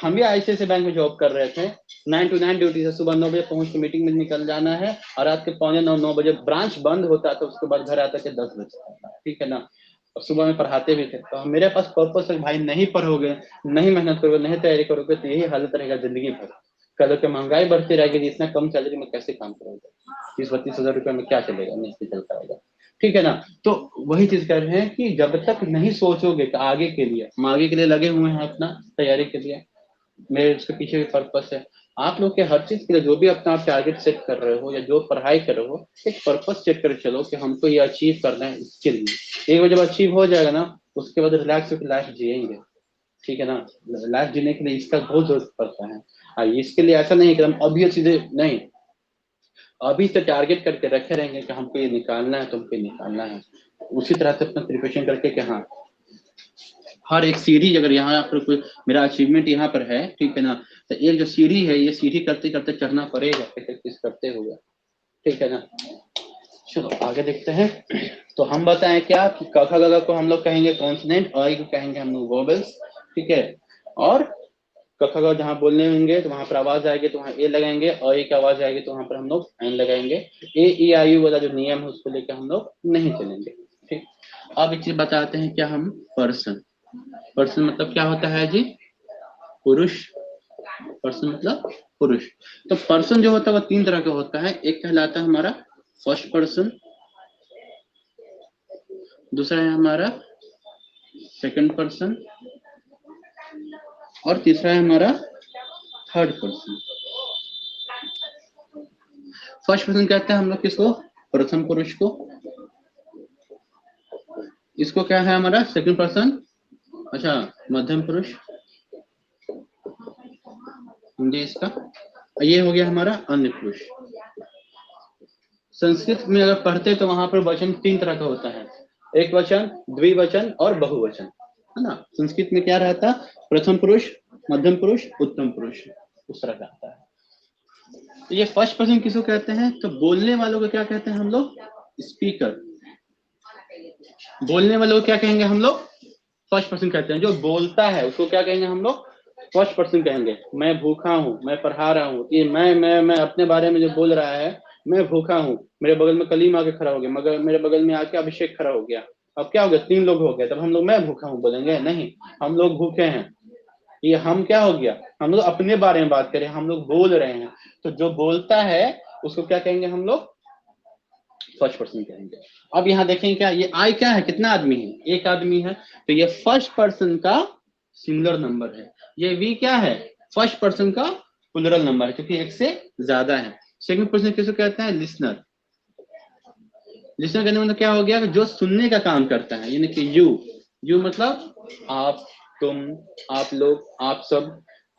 हम भी आईसीआईसी बैंक में जॉब कर रहे थे, 9 to 9 ड्यूटी से, सुबह 9 बजे पहुंच के मीटिंग में निकल जाना है और रात के 8:45-9 बजे ब्रांच बंद होता था, उसके बाद घर आता के 10 बजे, ठीक है ना। और सुबह में पढ़ाते भी थे। तो मेरे पास पर्पस है भाई, नहीं पढ़ोगे, नहीं मेहनत करोगे, नहीं तैयारी करोगे तो यही हालत रहेगा जिंदगी भर। कल के महंगाई बढ़ती रहेगी, इतना कम सैलरी में कैसे काम करोगे, 30-32 हजार रुपए में क्या चलेगा, नहीं चल पाएगा, ठीक है ना। तो वही चीज कर रहे हैं कि जब तक नहीं सोचोगे कि आगे के लिए, हम आगे के लिए लगे हुए हैं अपना तैयारी के लिए, मेरे उसके पीछे भी पर्पस है। आप लोग के हर चीज के लिए जो भी अपना आप टारगेट सेट कर रहे हो या जो पढ़ाई कर रहे हो, एक पर्पस सेट कर चलो कि हमको ये अचीव करना है, इसके लिए। एक बार जब अचीव हो जाएगा ना, उसके बाद रिलैक्स होकर लाइफ जिएंगे, ठीक है ना। लाइफ जीने के लिए इसका बहुत जरूरत पड़ता है। इसके लिए ऐसा नहीं कि हम अभी सीधे नहीं, अभी से टारगेट करके रखे रहेंगे कि हमको ये निकालना है, तुमको ये निकालना है, उसी तरह से अपना प्रिपरेशन करके कि हाँ हर एक सीढ़ी, अगर यहाँ पर कोई मेरा अचीवमेंट यहाँ पर है, ठीक है ना, तो एक जो सीढ़ी है, ये सीढ़ी करते करते चढ़ना पड़ेगा, प्रैक्टिस करते हुए, ठीक है ना। चलो आगे देखते हैं। तो हम बताएं क्या कि क ख ग घ को हम लोग कहेंगे कॉन्सोनेंट, अ को कहेंगे हम लोग वोवेल्स, ठीक है। और क ख ग जहाँ बोलने होंगे तो वहां पर आवाज आएगी तो वहाँ ए लगाएंगे, अ की आवाज आएगी तो वहां पर हम लोग एन लगाएंगे। ए ई आई यू वाला जो नियम है उसको लेकर हम लोग नहीं चलेंगे, ठीक। अब एक चीज बताते हैं क्या हम, पर्सन। पर्सन मतलब क्या होता है जी, पुरुष। पर्सन मतलब पुरुष। तो पर्सन जो होता है वो 3 तरह का होता है। एक कहलाता है हमारा फर्स्ट पर्सन, दूसरा है हमारा सेकंड पर्सन, और तीसरा है हमारा थर्ड पर्सन। फर्स्ट पर्सन कहते हैं हम लोग किसको, प्रथम पुरुष को। इसको क्या है हमारा सेकंड पर्सन, अच्छा मध्यम पुरुष हिंदी इसका। ये हो गया हमारा अन्य पुरुष। संस्कृत में अगर पढ़ते तो वहां पर वचन 3 तरह का होता है, एक वचन, द्विवचन और बहुवचन, है ना। संस्कृत में क्या रहता, प्रथम पुरुष, मध्यम पुरुष, उत्तम पुरुष, उस तरह का आता है। तो ये फर्स्ट पर्सन किसको कहते हैं, तो बोलने वालों को क्या कहते हैं हम लोग, स्पीकर। बोलने वालों को क्या कहेंगे हम लोग, फर्स्ट पर्सन कहते हैं। जो बोलता है उसको क्या कहेंगे हम लोग, फर्स्ट पर्सन कहेंगे। मैं भूखा हूँ, मैं पढ़ा रहा हूँ, ये मैं अपने बारे में जो बोल रहा है, मैं भूखा हूँ, मेरे बगल में कलीम आके खड़ा हो गया, मगर मेरे बगल में आके अभिषेक खड़ा हो गया, अब क्या हो गया, 3 लोग हो गए, तब हम लोग मैं भूखा हूँ बोलेंगे, नहीं, हम लोग भूखे हैं। ये हम क्या हो गया, हम लोग अपने बारे में बात करें, हम लोग बोल रहे हैं। तो जो बोलता है उसको क्या कहेंगे हम लोग, फर्स्ट पर्सन कहेंगे। अब यहाँ देखें क्या, ये आई क्या है, कितना आदमी है, एक आदमी है, तो ये फर्स्ट पर्सन का सिंगुलर नंबर है। ये वी क्या है, फर्स्ट पर्सन का प्लुरल नंबर है, क्योंकि एक से ज्यादा है। सेकंड पर्सन किसको कहते हैं, लिसनर। लिसनर कहने मतलब क्या हो गया, जो सुनने का काम करता है, यानी कि यू मतलब आप, तुम, आप लोग, आप सब।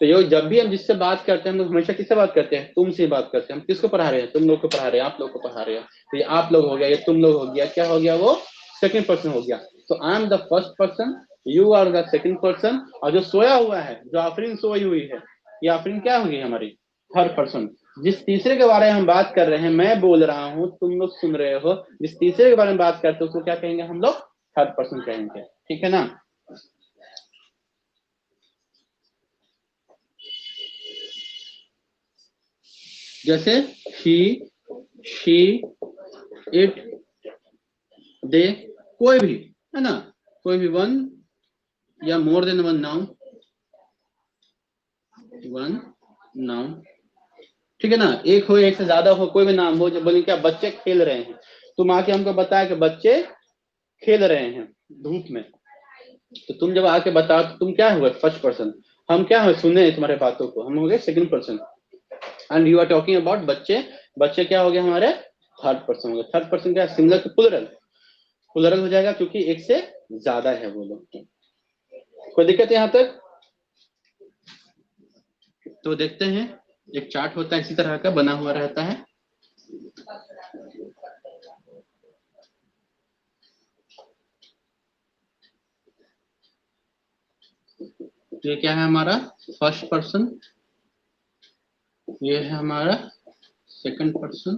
तो ये जब भी हम जिससे बात करते हैं, हम लोग हमेशा किससे बात करते हैं, तुम से बात करते हैं। हम किसको पढ़ा रहे हैं, तुम लोग को पढ़ा रहे हैं, आप लोग को पढ़ा रहे हैं। तो ये आप लोग हो गया, ये तुम लोग हो गया, क्या हो गया, वो सेकंड पर्सन हो गया। तो I am the first person, you are the second person. और जो सोया हुआ है, जो आफरीन सोई हुई है, ये आफरीन क्या होगी हमारी, थर्ड पर्सन। जिस तीसरे के बारे में हम बात कर रहे हैं, मैं बोल रहा हूँ, तुम लोग सुन रहे हो, जिस तीसरे के बारे में बात करते हो उसको क्या कहेंगे हम लोग, थर्ड पर्सन कहेंगे, ठीक है ना। जैसे ही, शी, इट, दे, कोई भी, है ना, कोई भी वन या more than one noun, one noun, ठीक है ना। एक हो, एक से ज्यादा हो, कोई भी नाम हो। जब बोले क्या, बच्चे खेल रहे हैं, तुम आके हमको बताया कि बच्चे खेल रहे हैं धूप में, तो तुम जब आके बताओ तो तुम क्या हुए, फर्स्ट पर्सन। हम क्या हुए, सुने तुम्हारे बातों को, हम हो गए second person. And you are talking about बच्चे, बच्चे क्या हो गए हमारे, थर्ड पर्सन हो गए। थर्ड पर्सन क्या, सिंगुलर तो प्लुरल, प्लुरल हो जाएगा क्योंकि एक से ज्यादा है वो लोग। कोई दिक्कत है यहाँ तक। तो देखते हैं, एक चार्ट होता है इसी तरह का बना हुआ रहता है। ये क्या है हमारा फर्स्ट पर्सन, ये है हमारा सेकंड पर्सन,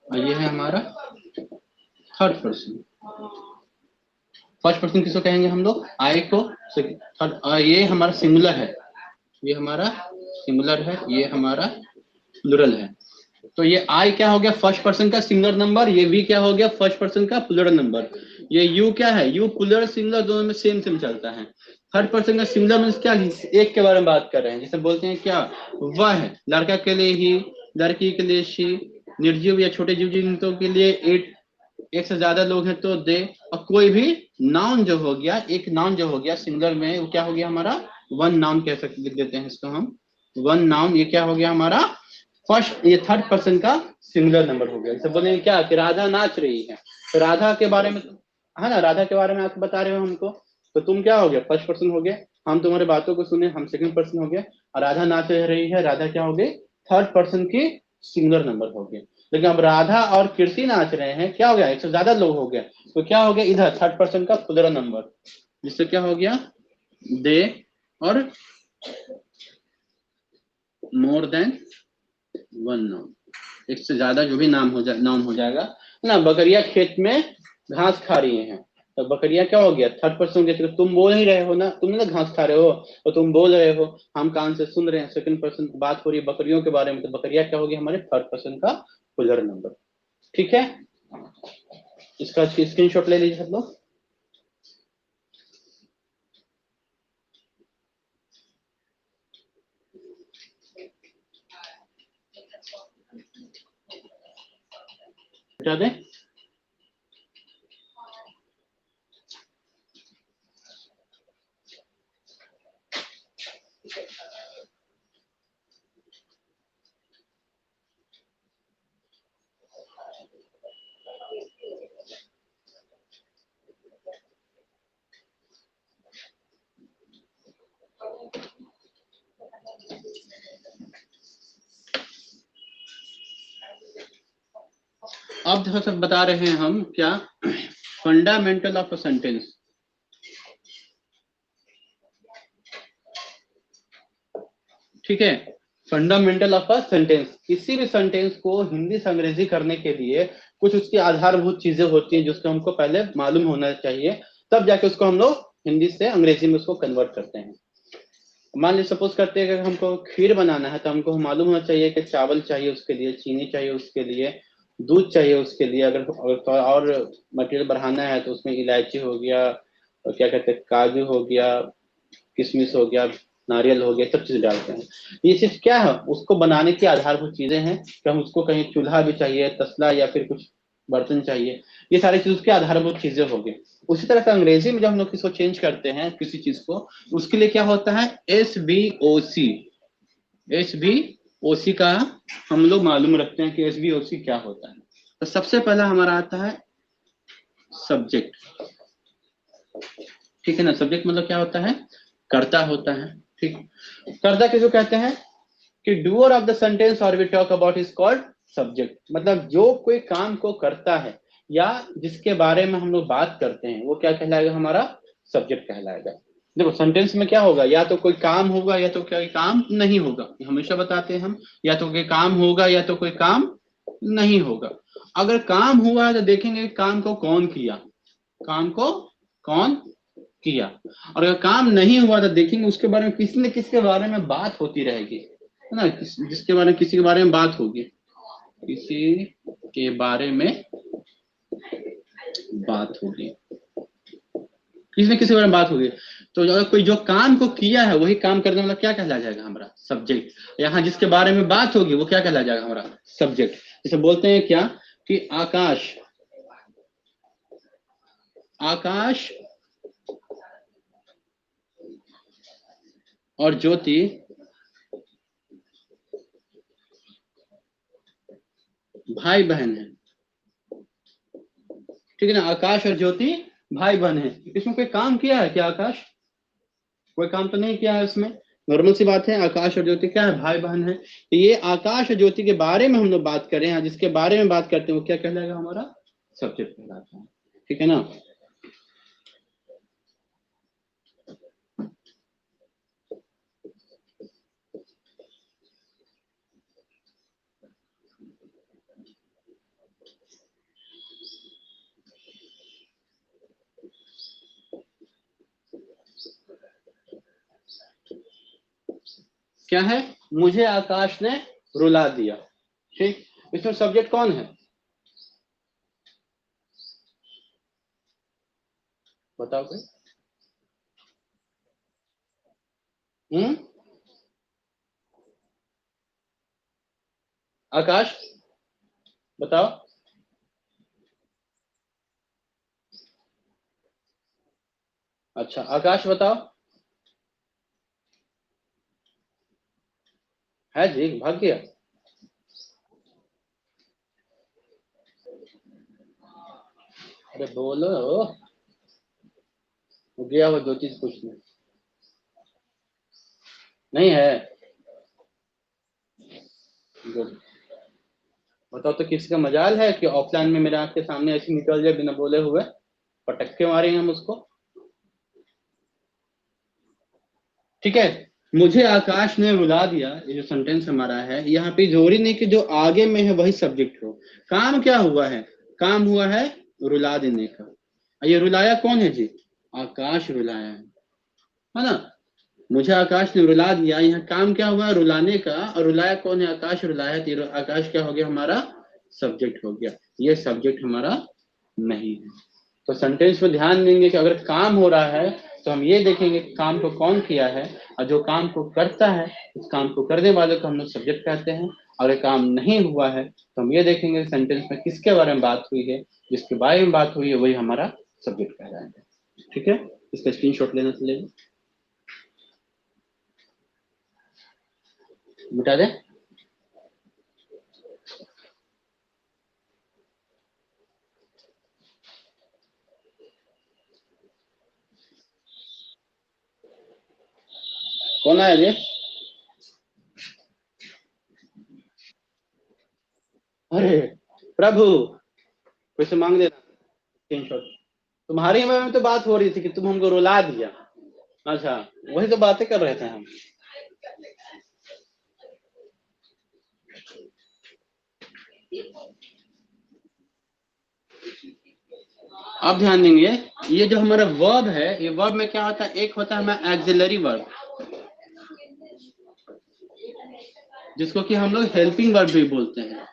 और ये है हमारा थर्ड पर्सन। फर्स्ट पर्सन किसको कहेंगे हम लोग? आई को। ये हमारा सिंगुलर है, ये हमारा सिंगुलर है, ये हमारा प्लुरल है। तो ये आई क्या हो गया? फर्स्ट पर्सन का सिंगुलर नंबर। ये वी क्या हो गया? फर्स्ट पर्सन का प्लुरल नंबर। ये यू क्या है? यू प्लुरल सिंगुलर दोनों में सेम सेम चलता है। थर्ड पर्सन का सिंगुलर मीन्स क्या? एक के बारे में बात कर रहे हैं, जिसे बोलते हैं क्या? वह। लड़का के लिए ही, लड़की के लिए शी, निर्जीव या छोटे जीव जंतुओं के लिए इट, एक से ज्यादा लोग हैं तो दे, और कोई भी नाउन जो हो गया, एक नाउन जो हो गया सिंगुलर में, वो क्या हो गया हमारा? वन नाउन कह सकते, लिख देते हैं इसको हम वन नाउन। ये क्या हो गया हमारा? फर्स्ट, ये थर्ड पर्सन का सिंगुलर नंबर हो गया। जैसे बोले क्या कि राधा नाच रही है, तो राधा के बारे में है ना, राधा के बारे में आप बता रहे हो हमको, तो तुम क्या हो गया? फर्स्ट पर्सन हो गए। हम तुम्हारे बातों को सुने, हम सेकंड पर्सन हो गए। और राधा नाच रही है, राधा क्या हो गई? थर्ड पर्सन की सिंगुलर नंबर हो गए। लेकिन अब राधा और कीर्ति नाच रहे हैं, क्या हो गया? एक से ज्यादा लोग हो गए, तो क्या हो गया इधर? थर्ड पर्सन का प्लुरल नंबर, जिससे क्या हो गया? दे और मोर देन वन नाउन, एक से ज्यादा जो भी नाउन हो जाएगा ना। बकरिया खेत में घास खा रही हैं, तो बकरिया क्या हो गया? थर्ड पर्सन के। तुम बोल ही रहे हो ना, तुम ना घास खा रहे हो, तो तुम बोल रहे हो, हम कान से सुन रहे हैं, सेकंड पर्सन बात हो रही है बकरियों के बारे में, तो बकरिया क्या होगी? हमारे थर्ड पर्सन का प्लुरल नंबर। ठीक है, इसका स्क्रीनशॉट ले लीजिए सब लोग। हटा दें। अब जो सब बता रहे हैं हम क्या? Fundamental of a sentence. ठीक है, फंडामेंटल ऑफ अ सेंटेंस। किसी भी सेंटेंस को हिंदी से अंग्रेजी करने के लिए कुछ उसकी आधारभूत चीजें होती हैं, जिसको हमको पहले मालूम होना चाहिए, तब जाके उसको हम लोग हिंदी से अंग्रेजी में उसको कन्वर्ट करते हैं। मान लीजिए सपोज करते हैं कि हमको खीर बनाना है, तो हमको मालूम होना चाहिए कि चावल चाहिए उसके लिए, चीनी चाहिए उसके लिए, दूध चाहिए उसके लिए। अगर और मटेरियल बढ़ाना है तो उसमें इलायची हो गया, और क्या कहते हैं, काजू हो गया, किशमिश हो गया, नारियल हो गया, सब चीज डालते हैं। ये चीज क्या है? उसको बनाने की आधारभूत चीजें हैं कि हम उसको कहीं चूल्हा भी चाहिए, तसला या फिर कुछ बर्तन चाहिए, ये सारी चीज उसकी आधारभूत चीजें हो गई। उसी तरह से अंग्रेजी में जब हम लोग इसको चेंज करते हैं किसी चीज को, उसके लिए क्या होता है? SVOC। SVOC का हम लोग मालूम रखते हैं कि SVOC क्या होता है। तो सबसे पहला हमारा आता है सब्जेक्ट। ठीक है ना, सब्जेक्ट मतलब क्या होता है? कर्ता होता है। ठीक, कर्ता किसको कहते हैं? कि डूअर ऑफ द सेंटेंस और we talk about is called subject. मतलब जो कोई काम को करता है या जिसके बारे में हम लोग बात करते हैं, वो क्या कहलाएगा? हमारा सब्जेक्ट कहलाएगा। देखो सेंटेंस में क्या होगा? या तो कोई काम होगा या तो कोई काम नहीं होगा, हमेशा बताते हैं हम, या तो कोई काम होगा या तो कोई काम नहीं होगा। अगर काम हुआ है तो देखेंगे काम को कौन किया, काम को कौन किया। और अगर काम नहीं हुआ तो देखेंगे उसके बारे में किसी न किसी के बारे में बात होती रहेगी, है ना, जिसके बारे में किसी के बारे में बात होगी, किसी के बारे में बात होगी, किसी न किसी के बारे में बात होगी। तो अगर कोई जो काम को किया है वही काम करने वाला क्या कहला जाएगा? हमारा सब्जेक्ट। यहाँ जिसके बारे में बात होगी वो क्या कहला जाएगा? हमारा सब्जेक्ट। जैसे बोलते हैं क्या कि आकाश, आकाश और ज्योति भाई बहन है। ठीक है ना, आकाश और ज्योति भाई बहन है। इसमें कोई काम किया है क्या? आकाश कोई काम तो नहीं किया है इसमें, नॉर्मल सी बात है। आकाश और ज्योति क्या है? भाई बहन है। तो ये आकाश और ज्योति के बारे में हम लोग बात कर रहे हैं, जिसके बारे में बात करते हैं वो क्या कहलाएगा? हमारा सब्जेक्ट कहलाता है। ठीक है ना। क्या है, मुझे आकाश ने रुला दिया। ठीक, इसमें सब्जेक्ट कौन है, बताओ कोई। हम्म, आकाश, बताओ। अच्छा, आकाश बताओ। है जी, भाग गया। अरे बोलो, वो गया वो दो चीज पूछने। नहीं है। गुड। बताओ तो, किसी का मजाल है कि ऑफलाइन में मेरे आंख के सामने ऐसे निकल जाए बिना बोले हुए, पटक्के मारेंगे हम उसको। ठीक है, मुझे आकाश ने रुला दिया, ये जो सेंटेंस हमारा है, यहाँ पे जरूरी नहीं कि जो आगे में है वही सब्जेक्ट हो। काम क्या हुआ है, काम हुआ है रुला देने का। ये रुलाया कौन है जी, आकाश रुलाया है ना। मुझे आकाश ने रुला दिया, यहाँ काम क्या हुआ, रुलाने का, और रुलाया कौन है, आकाश रुलाया, तो आकाश क्या हो गया, हमारा सब्जेक्ट हो गया। ये सब्जेक्ट हमारा नहीं है। तो सेंटेंस में ध्यान देंगे कि अगर काम हो रहा है तो हम ये देखेंगे कि काम को कौन किया है, और जो काम को करता है उस काम को करने वाले को हम लोग सब्जेक्ट कहते हैं। अगर काम नहीं हुआ है तो हम ये देखेंगे सेंटेंस में किसके बारे में बात हुई है, जिसके बारे में बात हुई है वही हमारा सब्जेक्ट कहलाएगा। ठीक है, इसका स्क्रीनशॉट लेना चलेगा, मिटा दे। कौन आया ये, अरे प्रभु, फिर से मांग देना स्क्रीनशॉट। तुम्हारी में तो बात हो रही थी कि तुम हमको रुला दिया। अच्छा, वही तो बातें कर रहे थे हम। अब ध्यान देंगे, ये जो हमारा वर्ब है, ये वर्ब में क्या होता है, एक होता है हमारा एक्सिलरी वर्ब, जिसको कि हम लोग हेल्पिंग वर्ब भी बोलते हैं।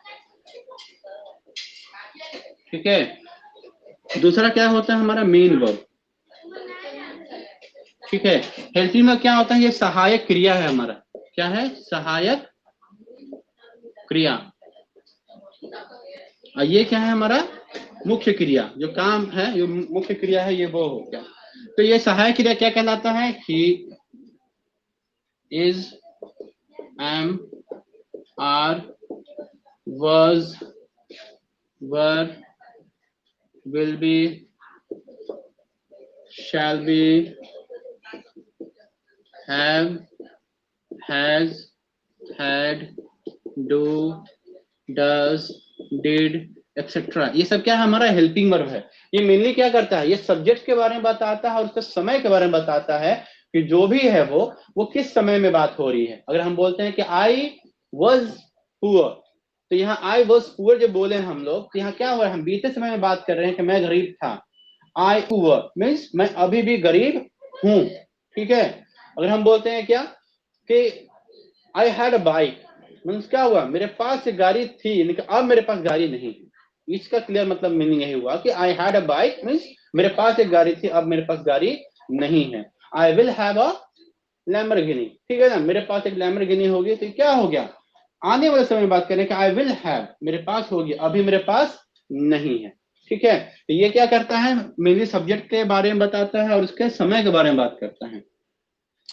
ठीक है, दूसरा क्या होता है हमारा मेन वर्ब। ठीक है, हेल्पिंग में क्या होता है, ये सहायक क्रिया है हमारा। क्या है, सहायक क्रिया। और ये क्या है हमारा मुख्य क्रिया, जो काम है, जो मुख्य क्रिया है, ये वो हो गया। तो ये सहायक क्रिया क्या कहलाता है, he is, am, are, was, were, will be, shall be, have, has, had, do, does, did, etcetera. ये सब क्या है, हमारा हेल्पिंग वर्ब है। ये मेनली क्या करता है, ये सब्जेक्ट के बारे में बताता है और उसके समय के बारे में बताता है कि जो भी है वो किस समय में बात हो रही है। अगर हम बोलते हैं कि आई वॉज पुअर, तो यहाँ आई वॉज पुअर जो बोले हम लोग, तो यहाँ क्या हुआ, हम बीते समय में बात कर रहे हैं कि मैं गरीब था। आई पुअर मीन्स मैं अभी भी गरीब हूं। ठीक है, अगर हम बोलते हैं क्या कि I had a bike, means क्या हुआ, मेरे पास एक गाड़ी थी लेकिन अब मेरे पास गाड़ी नहीं है। इसका क्लियर मतलब मीनिंग यही हुआ कि I had a bike means मेरे पास एक गाड़ी थी, अब मेरे पास गाड़ी नहीं है। I will have a Lamborghini, ठीक है ना, मेरे पास एक लैम्बोर्गिनी होगी, तो क्या हो गया, आने वाले समय में बात करें कि आई विल हैव, मेरे पास होगी, अभी मेरे पास नहीं है। ठीक है, तो ये क्या करता है, मेनली सब्जेक्ट के बारे में बताता है और उसके समय के बारे में बात करता है।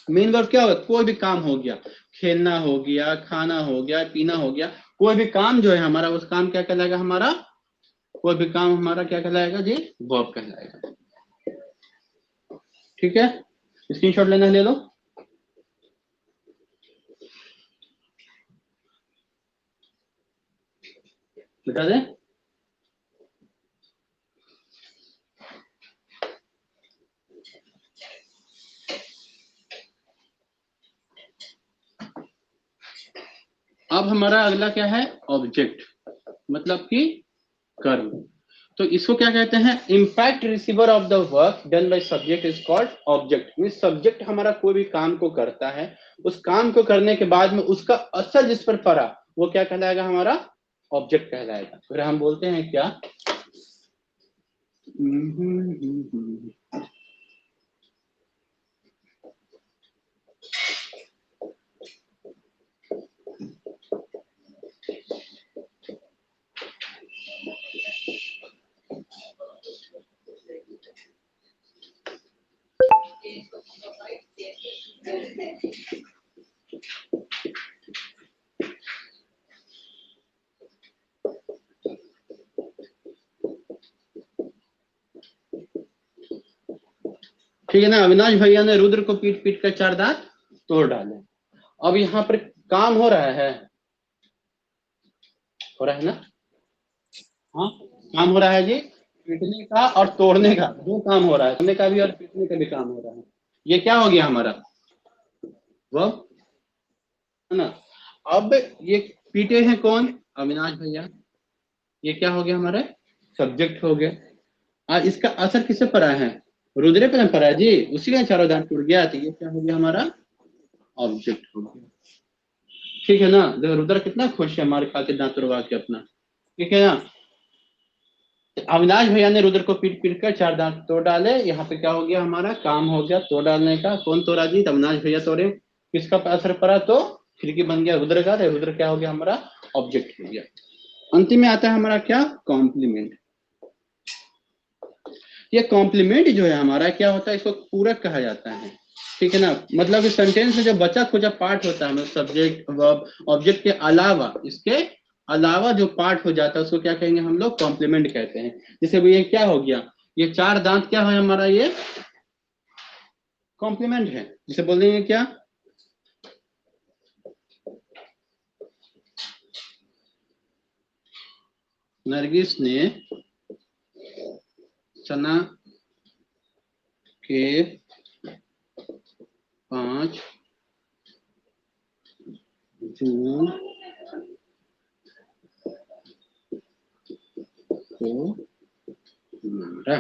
मेन वर्ब क्या होगा, कोई भी काम हो गया, खेलना हो गया, खाना हो गया, पीना हो गया, कोई भी काम जो है हमारा, उस काम क्या कहलाएगा हमारा, कोई भी काम हमारा क्या कहलाएगा जी, वर्ब कहलाएगा। ठीक है, स्क्रीनशॉट लेना ले लो, बता दे। अब हमारा अगला क्या है, ऑब्जेक्ट, मतलब कि कर्म। तो इसको क्या कहते हैं, impact receiver of the work done by subject is called object. Mean subject हमारा कोई भी काम को करता है, उस काम को करने के बाद में उसका असर जिस पर पड़ा वो क्या कहलाएगा, हमारा ऑब्जेक्ट कहलाएगा। फिर हम बोलते हैं क्या, ठीक है ना। अविनाश भैया ने रुद्र को पीट पीट कर 4 दांत तोड़ डाले। अब यहाँ पर काम हो रहा है, हो रहा है ना। हाँ, काम हो रहा है जी, पीटने का और तोड़ने का, दो काम हो रहा है, तोड़ने का भी और पीटने का भी काम हो रहा है। ये क्या हो गया हमारा वर्ब, है ना। अब ये पीटे हैं कौन, अविनाश भैया, ये क्या हो गया हमारा सब्जेक्ट हो गया। आज इसका असर किसे पड़ा है, रुद्रे पे पड़ा है जी, उसी का चारों दांत टूट गया, तो ये क्या हो गया हमारा ऑब्जेक्ट हो गया। ठीक है ना। देखो रुद्र कितना खुश है मार खा के दांत तोड़वा के अपना, ठीक है ना। अविनाश भैया ने रुद्र को पीट पीट कर 4 दांत तोड़ डाले, यहाँ पे क्या हो गया हमारा काम हो गया तोड़ डालने का। कौन तोड़ा जी, अविनाश भैया तोड़े। किसका असर पड़ा, तो खिड़की बन गया रुद्र का, रुद्र क्या हो गया हमारा ऑब्जेक्ट हो गया। अंतिम में आता है हमारा क्या, कॉम्प्लीमेंट। ये कॉम्प्लीमेंट जो है हमारा क्या होता है, इसको पूरक कहा जाता है, ठीक है ना। मतलब इस सेंटेंस में जो बचा खुचा पार्ट होता है, सब्जेक्ट वर्ब ऑब्जेक्ट के अलावा, इसके अलावा जो पार्ट हो जाता है उसको क्या कहेंगे हम लोग, कॉम्प्लीमेंट कहते हैं। जैसे ये क्या हो गया, ये 4 दांत क्या है हमारा, ये कॉम्प्लीमेंट है। जिसे बोल देंगे क्या, नरगिस ने सना के 5 जून को मारा।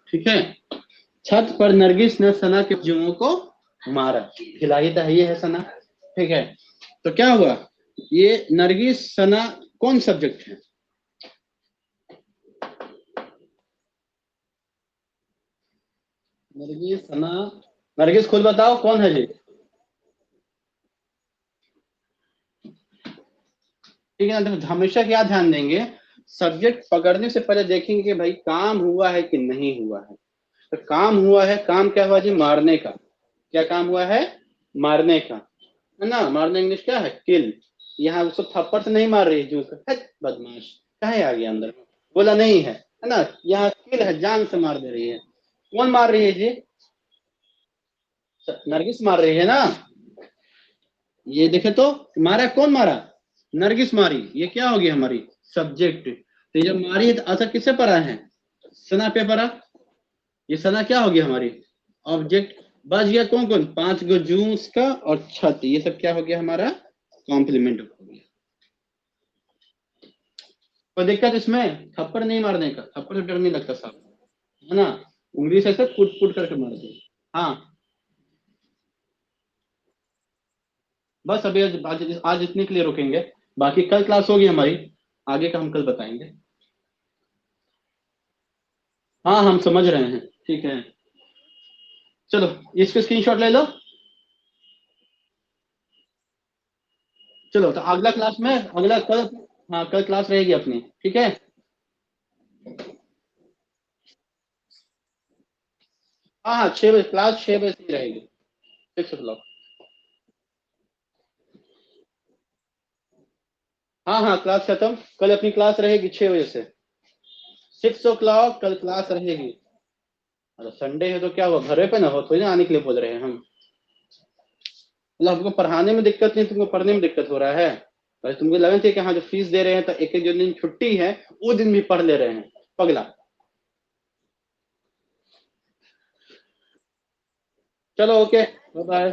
ठीक है, छत पर नरगिस ने सना के जुओं को मारा, खिलाई था ये है सना। ठीक है, तो क्या हुआ, ये नरगिस सना कौन सब्जेक्ट है, नरगिस सना, नरगिस खुद बताओ कौन है जी। ठीक है ना, देखो हमेशा क्या ध्यान देंगे, सब्जेक्ट पकड़ने से पहले देखेंगे कि भाई काम हुआ है कि नहीं हुआ है। तो काम हुआ है, काम क्या हुआ जी, मारने का। क्या काम हुआ है, मारने का, है ना। मारने इंग्लिश क्या है, किल। यहाँ उसको थप्पड़ से नहीं मार रही है, जूस बदमाश कहे आ गया अंदर, बोला नहीं है ना। यहाँ किल है, जान से मार दे रही है। कौन मार रही है जी, नरगिस मार रही है ना। ये देखे तो, मारा कौन मारा, नरगिस मारी, ये क्या होगी हमारी सब्जेक्ट। तो जब मारी है तो असर किससे पड़ा है, सना पे पड़ा। ये सना क्या होगी हमारी ऑब्जेक्ट। बच गया कौन कौन, 5 गो जूस का और छत, ये सब क्या हो गया हमारा कॉम्प्लीमेंट हो गया। तो दिक्कत इसमें थप्पड़ नहीं मारने का, थप्पड़ से डर नहीं लगता साहब, है ना। उंगली से ऐसे कूट कूट करके मार दे। हाँ, बस अभी आज इतने के लिए रुकेंगे, बाकी कल क्लास होगी हमारी, आगे का हम कल बताएंगे। हाँ हम समझ रहे हैं, ठीक है। चलो इसको स्क्रीनशॉट ले लो। चलो तो अगला क्लास में, अगला कल, हाँ कल क्लास रहेगी अपनी, ठीक है। हाँ हाँ 6 बजे क्लास, 6 बजे से ही रहेगी, 6 o'clock। हाँ हाँ क्लास खत्म, कल अपनी क्लास रहेगी 6 बजे से, 6 o'clock कल क्लास रहेगी। अरे संडे है तो क्या हुआ, घर पे ना हो, थोड़ी ना आने के लिए बोल रहे हैं हम। मतलब हमको पढ़ाने में दिक्कत नहीं, तुमको पढ़ने में दिक्कत हो रहा है। अरे तुमको लगा था कि हाँ जो फीस दे रहे हैं तो एक एक जो दिन छुट्टी है वो दिन भी पढ़ ले रहे हैं, पगला। चलो ओके, बाय बाय।